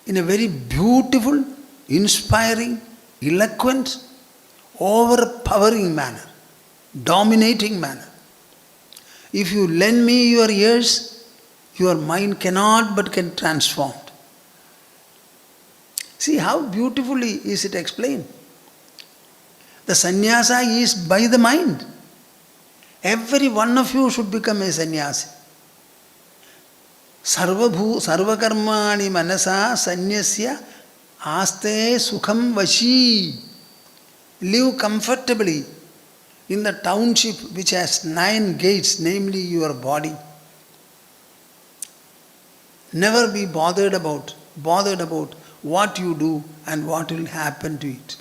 in a very beautiful, inspiring, eloquent, overpowering manner, dominating manner. If you lend me your ears, your mind cannot but get transformed. See how beautifully is it explained. The sannyasa is by the mind. Every one of you should become a sannyasi. Sarvakarmani manasa sanyasya aste sukham vashi. Live comfortably in the township which has 9 gates, namely your body. Never be bothered about what you do and what will happen to it.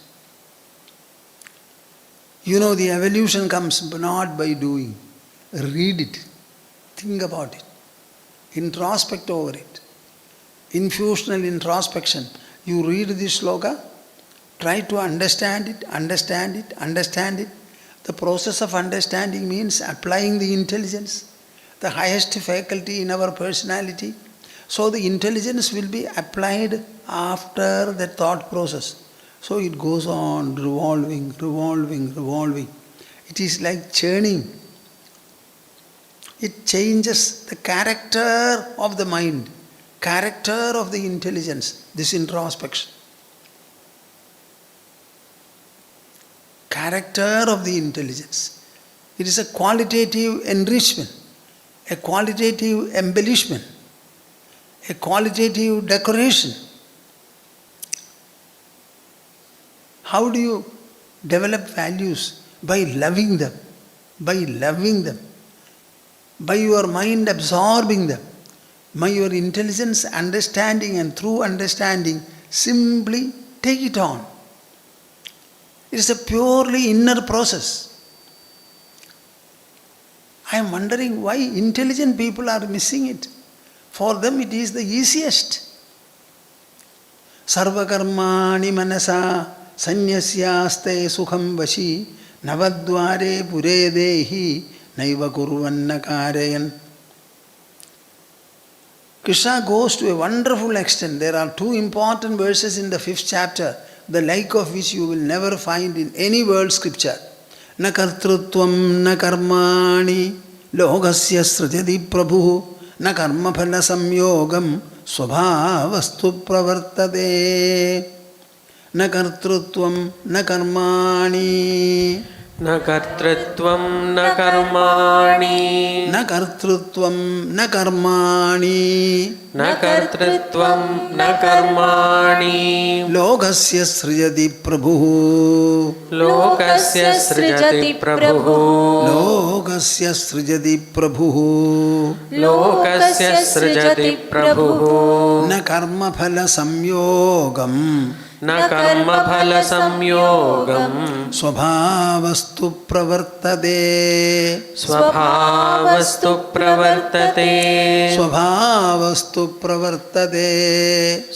You know, the evolution comes not by doing. Read it. Think about it. Introspect over it. Infusional introspection. You read this sloka, try to understand it. The process of understanding means applying the intelligence, the highest faculty in our personality. So the intelligence will be applied after the thought process. So it goes on revolving, revolving, revolving. It is like churning. It changes the character of the mind, character of the intelligence, this introspection. Character of the intelligence. It is a qualitative enrichment, a qualitative embellishment, a qualitative decoration. How do you develop values? By loving them, by loving them, by your mind absorbing them, by your intelligence understanding, and through understanding simply take it on. It is a purely inner process. I am wondering why intelligent people are missing it. For them it is the easiest. Sarva karmani manasa sanyasyaste sukham vashi navadvare pure dehi naiva kuruvanna karayan. Krishna goes to a wonderful extent. There are two important verses in the 5th chapter, the like of which you will never find in any world scripture. Na kartrutvam na karmani logasya srajati prabhu na karma phala samyogam svabhavastu pravartate. Na kartrutvam na karmani. न कर्तृत्वं न कर्माणि न कर्तृत्वं न कर्माणि न कर्तृत्वं न कर्माणि लोकस्य सृजति प्रभुः लोकस्य सृजति प्रभुः लोकस्य सृजति प्रभुः लोकस्य सृजति प्रभुः न कर्मफल संयोगम् न कर्मफल संयोगम् स्वभावस्तु प्रवर्तते स्वभावस्तु प्रवर्तते स्वभावस्तु प्रवर्तते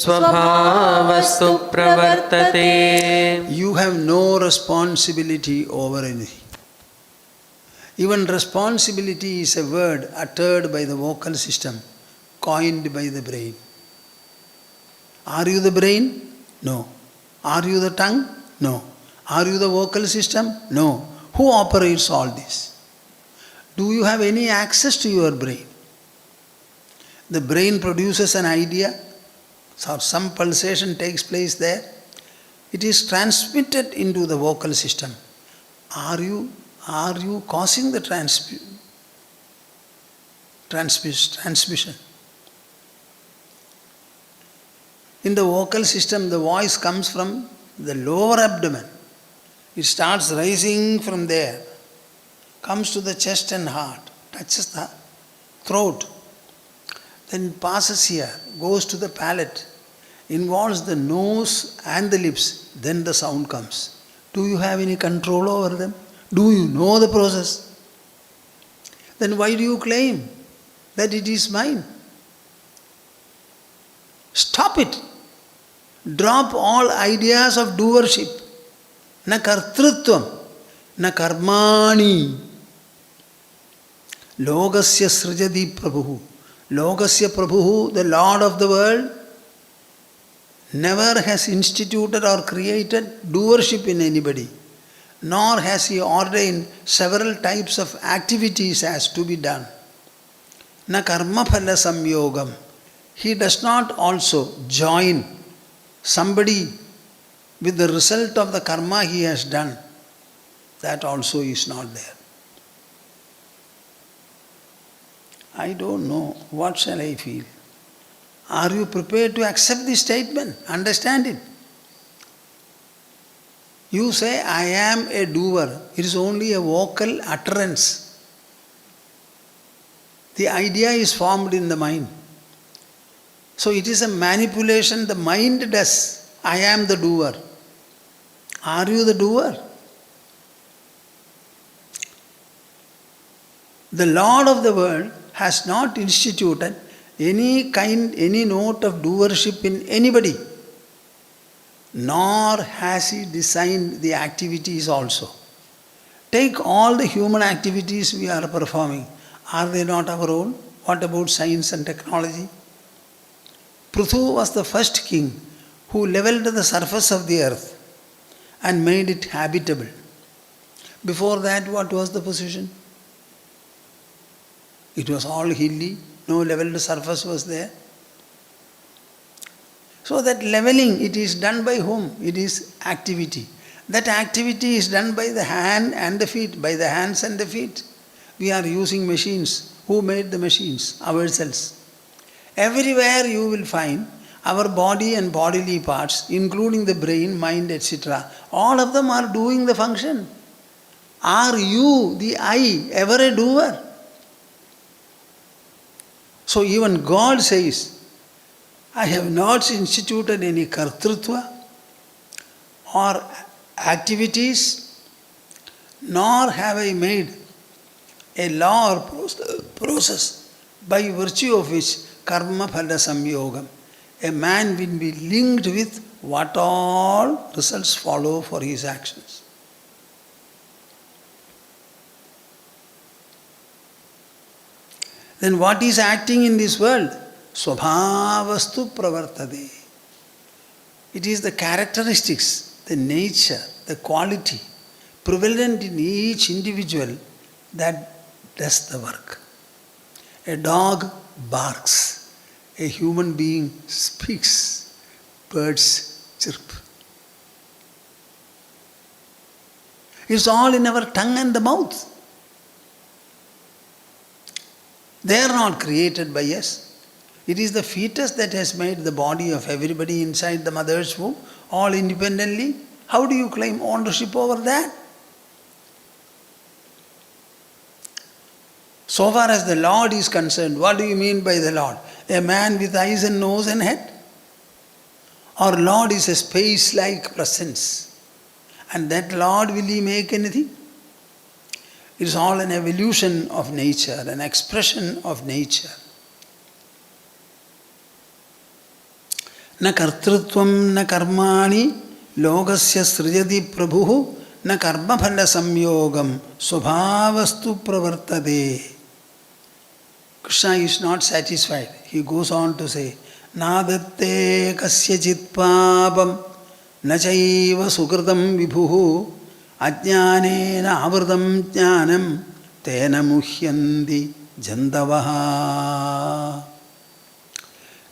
स्वभावस्तु प्रवर्तते. You have no responsibility over anything. Even responsibility is a word uttered by the vocal system, coined by the brain. Are you the brain? No. Are you the tongue? No. Are you the vocal system? No. Who operates all this? Do you have any access to your brain? The brain produces an idea, so some pulsation takes place there. It is transmitted into the vocal system. Are you causing the transmission? In the vocal system, the voice comes from the lower abdomen. It starts rising from there, comes to the chest and heart, touches the throat, then passes here, goes to the palate, involves the nose and the lips, then the sound comes. Do you have any control over them? Do you know the process? Then why do you claim that it is mine? Stop it. Drop all ideas of doership. Na kartrutvam, na karmani. Logasya srijati prabhu. Logasya prabhu, the Lord of the world, never has instituted or created doership in anybody, nor has he ordained several types of activities as to be done. Na karma phala samyogam. He does not also join somebody with the result of the karma he has done. That also is not there. I don't know. What shall I feel? Are you prepared to accept this statement? Understand it. You say, I am a doer. It is only a vocal utterance. The idea is formed in the mind. So it is a manipulation the mind does. I am the doer. Are you the doer? The Lord of the world has not instituted any note of doership in anybody, nor has he designed the activities also. Take all the human activities we are performing. Are they not our own? What about science and technology? Prithu was the first king who leveled the surface of the earth. and made it habitable. Before that, what was the position? It was all hilly, no leveled surface was there. So that leveling, it is done by whom? It is activity. That activity is done by the hand and the feet, by the hands and the feet. We are using machines. Who made the machines? Ourselves. Everywhere you will find our body and bodily parts, including the brain, mind, etc., all of them are doing the function. Are you, the I, ever a doer? So even God says, I have not instituted any kartrutva or activities, nor have I made a law or process by virtue of which karma phala samyogam. A man will be linked with what all results follow for his actions. Then what is acting in this world? Swabhavastu pravartade. It is the characteristics, the nature, the quality prevalent in each individual that does the work. A dog barks, a human being speaks, birds chirp. It's all in our tongue and the mouth. They are not created by us. It is the fetus that has made the body of everybody inside the mother's womb, all independently. How do you claim ownership over that? So far as the Lord is concerned, what do you mean by the Lord? A man with eyes and nose and head? Or Lord is a space-like presence? And that Lord, will he make anything? It is all an evolution of nature, an expression of nature. Na kartrutvam na karmani logasya srijati prabhu na karma phala samyogam swabhavastu pravartade. Krishna is not satisfied. He goes on to say, nadatte kasyachit papam na chaiva sukritam vibhuhu ajnanena avritam jnanam tena muhyanti jantavaha.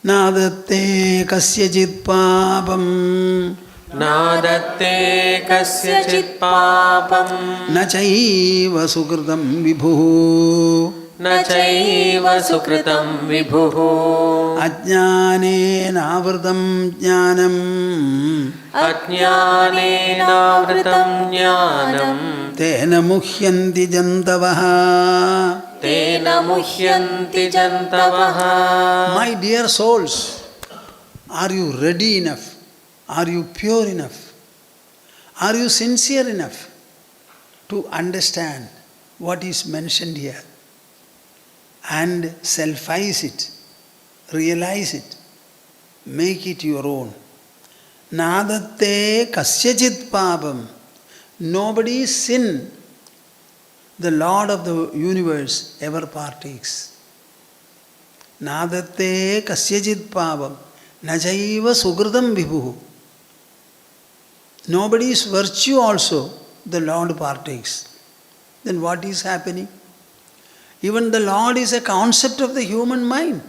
Nadatte kasyachit papam Nadatte kasyachit papam na chaiva sukritam vibhuhu na chaiva sukritam vibhuhu ajnanena avritam jnanam ajnanenavritam jnanam tena muhyanti jantavaha. tena muhyanti jantavaha. My dear souls, are you ready enough? Are you pure enough? Are you sincere enough to understand what is mentioned here and selfize it, realize it, make it your own? Nadatte kasyachit papam. Nobody's sin the Lord of the universe ever partakes. Nadatte kasyachit papam najaiva sukritam vibhuhu. Nobody's virtue also the Lord partakes. Then what is happening? Even the Lord is a concept of the human mind.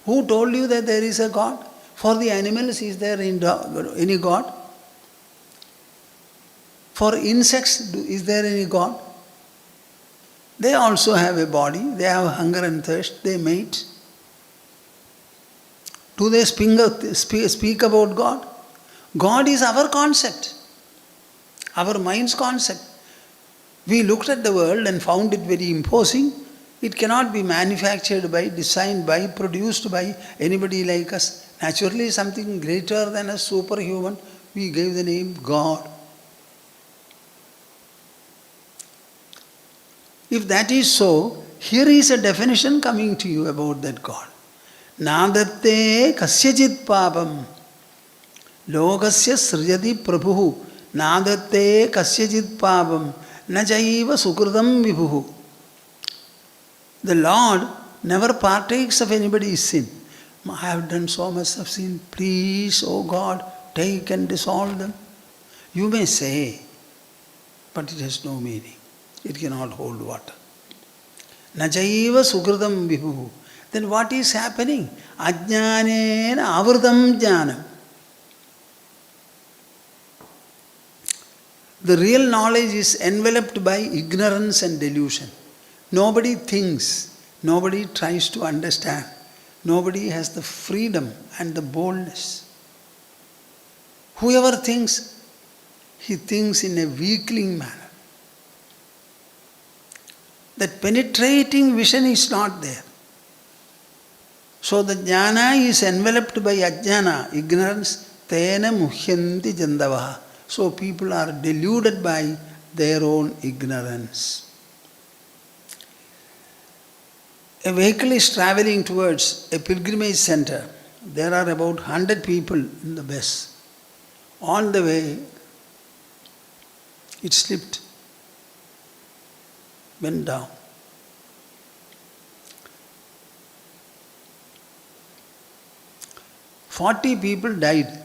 Who told you that there is a God? For the animals, is there any God? For insects, is there any God? They also have a body, they have hunger and thirst, they mate. Do they speak about God? God is our concept, our mind's concept. We looked at the world and found it very imposing. It cannot be manufactured by, designed by, produced by anybody like us. Naturally, something greater than a superhuman, we gave the name God. If that is so, here is a definition coming to you about that God. Nadatte kasyachit papam logasya srijati prabhu nadatte kasyachit papam na chaiva sukritam vibhuhu. The Lord never partakes of anybody's sin. I have done so much of sin. Please, oh God, take and dissolve them. You may say, but it has no meaning. It cannot hold water. Nachaiva sukritam vibhu. Then what is happening? Ajnanena avritam jnanam. The real knowledge is enveloped by ignorance and delusion. Nobody thinks, nobody tries to understand, nobody has the freedom and the boldness. Whoever thinks, he thinks in a weakling manner. That penetrating vision is not there. So the jnana is enveloped by ajnana, ignorance, tena muhyanti jandavaha. So people are deluded by their own ignorance. A vehicle is traveling towards a pilgrimage center. There are about 100 people in the bus. On the way, it slipped, went down. "40 people died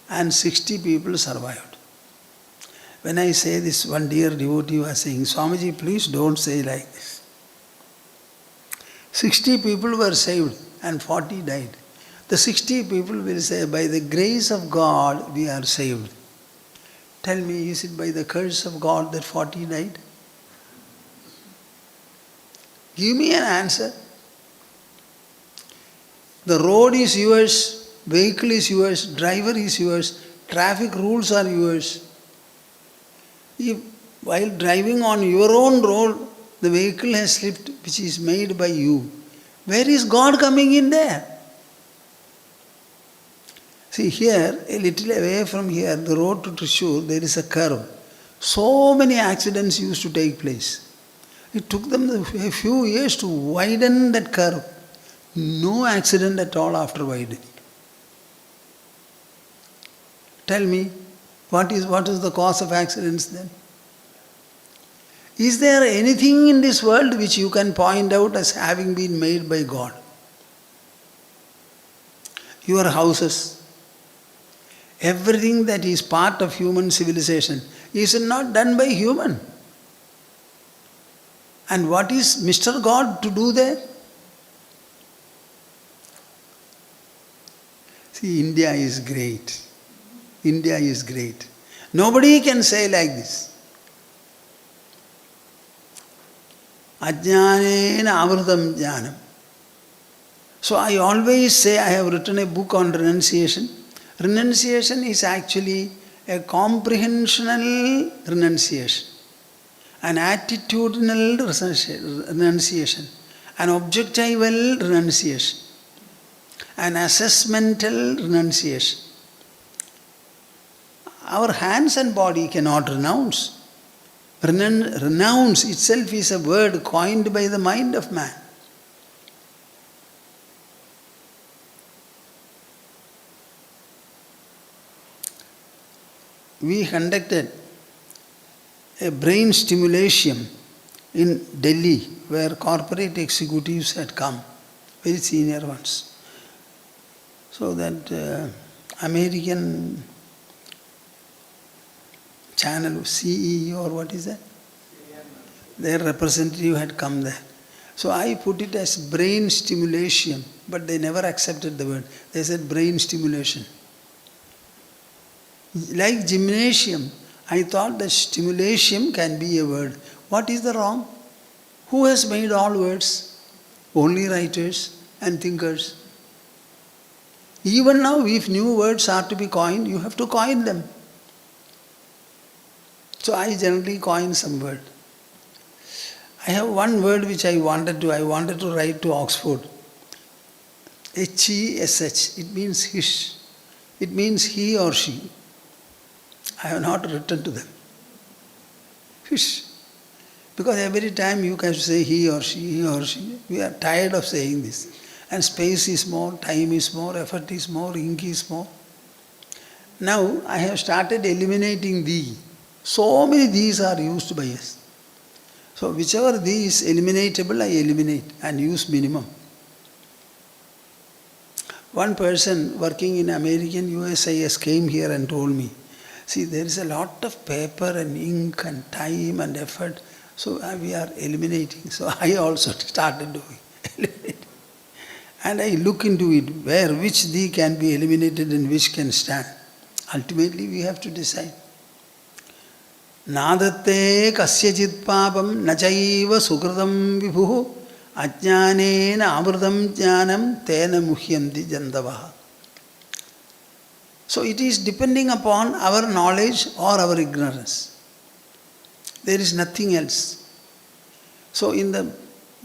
and 60 people survived." When I say this, one dear devotee was saying, "Swamiji, please don't say like this." 60 people were saved and 40 died. The 60 people will say, "By the grace of God, we are saved." Tell me, is it by the curse of God that 40 died? Give me an answer. The road is yours, vehicle is yours, driver is yours, traffic rules are yours. If while driving on your own road, the vehicle has slipped, which is made by you, where is God coming in there? See here, a little away from here, the road to Thrissur, there is a curve. So many accidents used to take place. It took them a few years to widen that curve. No accident at all after widening. Tell me, what is the cause of accidents then? Is there anything in this world which you can point out as having been made by God? Your houses, everything that is part of human civilization is not done by human. And what is Mr. God to do there? See, India is great. India is great. Nobody can say like this. Ajnanena avrutam jnanam. So I always say, I have written a book on renunciation. Renunciation is actually a comprehensional renunciation, an attitudinal renunciation, an objectival renunciation, an assessmental renunciation. Our hands and body cannot renounce. Renounce itself is a word coined by the mind of man. We conducted a brain stimulation in Delhi where corporate executives had come, very senior ones. So that American channel, CE or what is that? Their representative had come there. So I put it as brain stimulation, but they never accepted the word. They said brain stimulation. Like gymnasium, I thought that stimulation can be a word. What is the wrong? Who has made all words? Only writers and thinkers. Even now, if new words are to be coined, you have to coin them. So I generally coin some word. I have one word which I wanted to write to Oxford. HESH. It means hish. It means he or she. I have not written to them. Hish. Because every time you can say he or she, we are tired of saying this. And space is more, time is more, effort is more, ink is more. Now I have started eliminating thee. So many these are used by us. So whichever thee is eliminatable, I eliminate and use minimum. One person working in American USIS came here and told me, See, there is a lot of paper and ink and time and effort, so we are eliminating. So I also started doing eliminating. And I look into it, which thee can be eliminated and which can stand. Ultimately we have to decide. Nadatte kasyachit papam nachaiva sukritam vibhuhu ajnanena amritam jnanam tena muhyanti jandavaha. So it is depending upon our knowledge or our ignorance. There is nothing else. So in the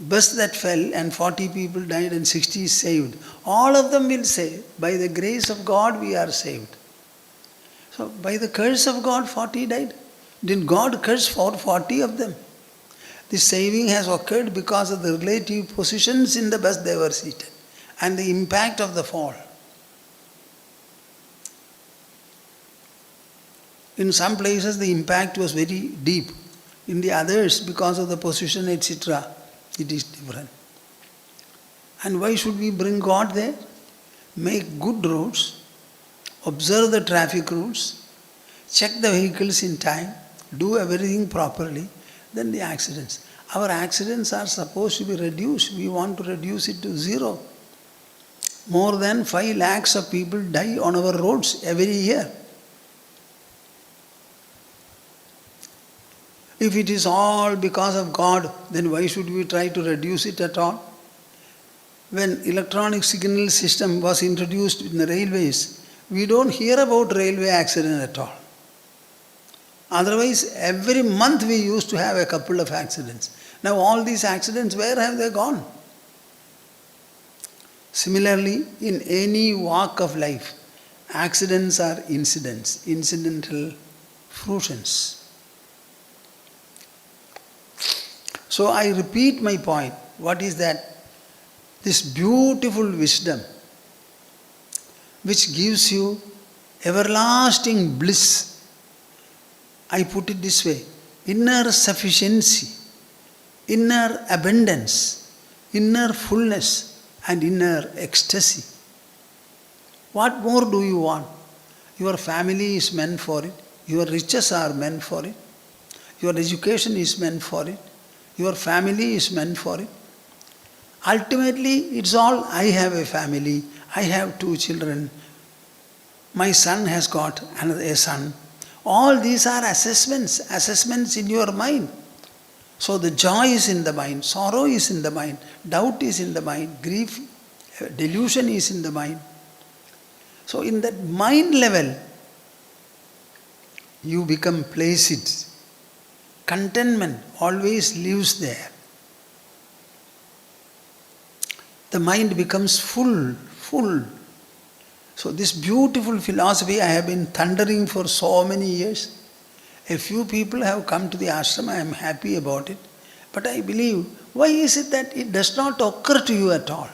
bus that fell and 40 people died and 60 is saved, all of them will say, by the grace of God we are saved. So by the curse of God 40 died. Did God curse for 40 of them? This saving has occurred because of the relative positions in the bus they were seated and the impact of the fall. In some places the impact was very deep. In the others, because of the position, etc., it is different. And why should we bring God there? Make good roads, observe the traffic rules, check the vehicles in time, do everything properly, then the accidents. Our accidents are supposed to be reduced. We want to reduce it to zero. More than 5 lakhs of people die on our roads every year. If it is all because of God, then why should we try to reduce it at all? When electronic signal system was introduced in the railways, we don't hear about railway accident at all. Otherwise, every month we used to have a couple of accidents. Now all these accidents, where have they gone? Similarly, in any walk of life, accidents are incidents, incidental fruitions. So I repeat my point. What is that? This beautiful wisdom which gives you everlasting bliss. I put it this way: inner sufficiency, inner abundance, inner fullness and inner ecstasy. What more do you want? Your family is meant for it. Your riches are meant for it. Your education is meant for it. Your family is meant for it. Ultimately, it's all, I have a family, I have 2 children, my son has got a son. All these are assessments in your mind. So the joy is in the mind, sorrow is in the mind, doubt is in the mind, grief, delusion is in the mind. So in that mind level, you become placid. Contentment always lives there. The mind becomes full. So this beautiful philosophy I have been thundering for so many years. A few people have come to the ashram, I am happy about it. But I believe, why is it that it does not occur to you at all?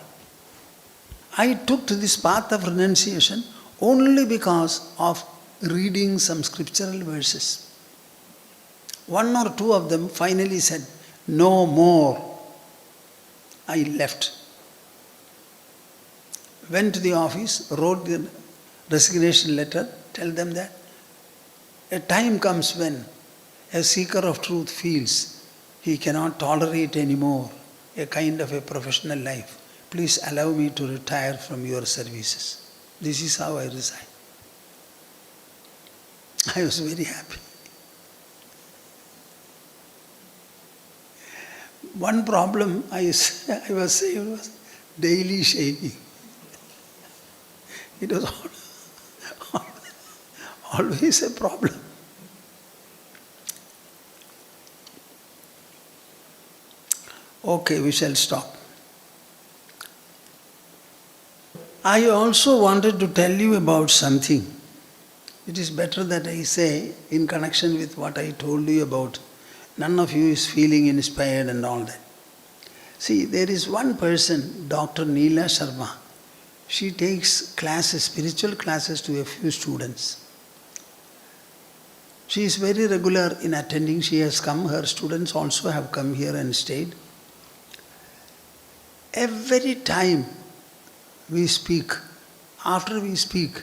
I took to this path of renunciation only because of reading some scriptural verses. 1 or 2 of them finally said, no more. I left. Went to the office, wrote the resignation letter, tell them that a time comes when a seeker of truth feels he cannot tolerate anymore a kind of a professional life. Please allow me to retire from your services. This is how I resigned. I was very happy. One problem I was saying was daily shaving. It was always a problem. Okay, we shall stop. I also wanted to tell you about something. It is better that I say in connection with what I told you about. None of you is feeling inspired and all that. See, there is one person, Dr. Neela Sharma. She takes classes, spiritual classes to a few students. She is very regular in attending. She has come, her students also have come here and stayed. Every time we speak, after we speak,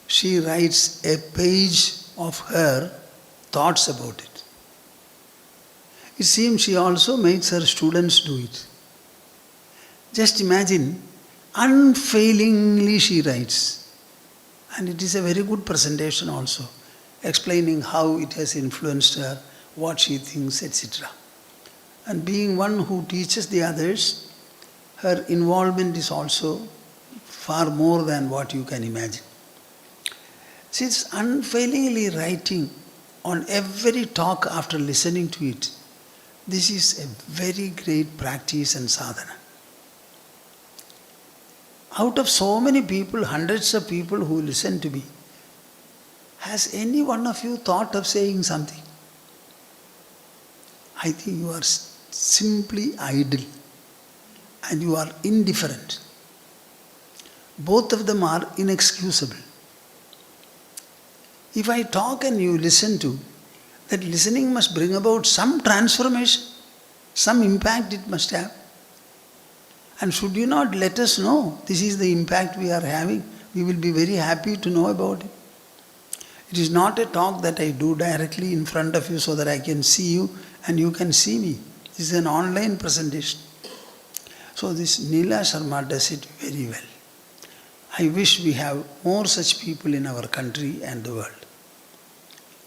she writes a page of her thoughts about it. It seems she also makes her students do it. Just imagine, unfailingly she writes. And it is a very good presentation also, explaining how it has influenced her, what she thinks, etc. And being one who teaches the others, her involvement is also far more than what you can imagine. She is unfailingly writing on every talk after listening to it. This is a very great practice and sadhana. Out of so many people, hundreds of people who listen to me, has any one of you thought of saying something? I think you are simply idle and you are indifferent. Both of them are inexcusable. If I talk and you listen to, that listening must bring about some transformation, some impact it must have. And should you not let us know this is the impact we are having, we will be very happy to know about it. It is not a talk that I do directly in front of you so that I can see you and you can see me. This is an online presentation. So this Neela Sharma does it very well. I wish we have more such people in our country and the world.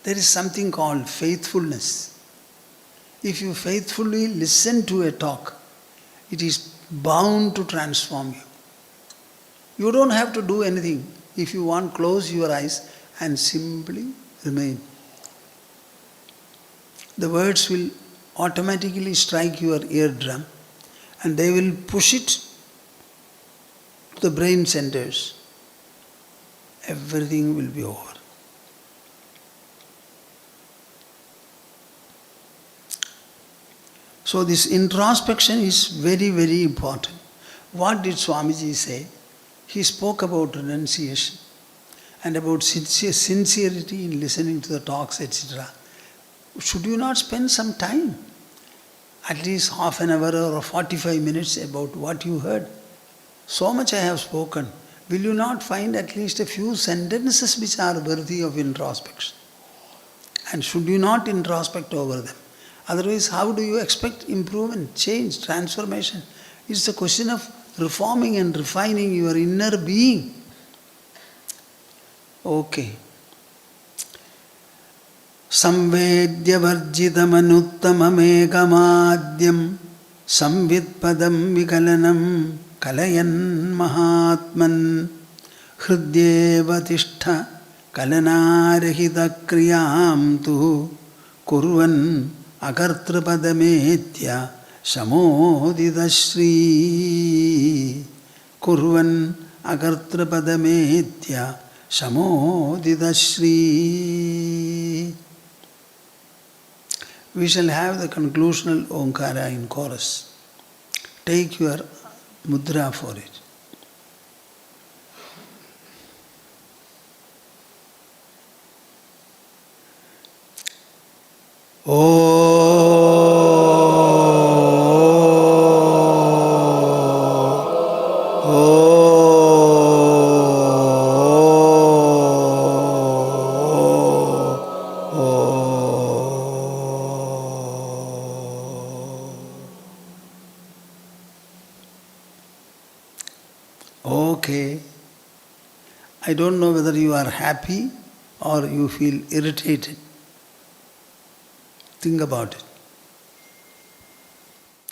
There is something called faithfulness. If you faithfully listen to a talk, it is bound to transform you. You don't have to do anything. If you want, close your eyes and simply remain. The words will automatically strike your eardrum and they will push it to the brain centers. Everything will be over. So this introspection is very, very important. What did Swamiji say? He spoke about renunciation and about sincerity in listening to the talks, etc. Should you not spend some time, at least half an hour or 45 minutes about what you heard? So much I have spoken. Will you not find at least a few sentences which are worthy of introspection? And should you not introspect over them? Otherwise, how do you expect improvement, change, transformation? It's a question of reforming and refining your inner being. Okay. Samvedya varjitamanuttamamekamadyam samvitpadam vikalanam kalayan mahatman hridyeva tishtha kalanarahita kriyam tu kurvan akartrapadamedya samodidashri kurvan akartrapadamedya samodidashri. We shall have the conclusional Omkara in chorus. Take your mudra for it. Okay. I don't know whether you are happy or you feel irritated. Think about it.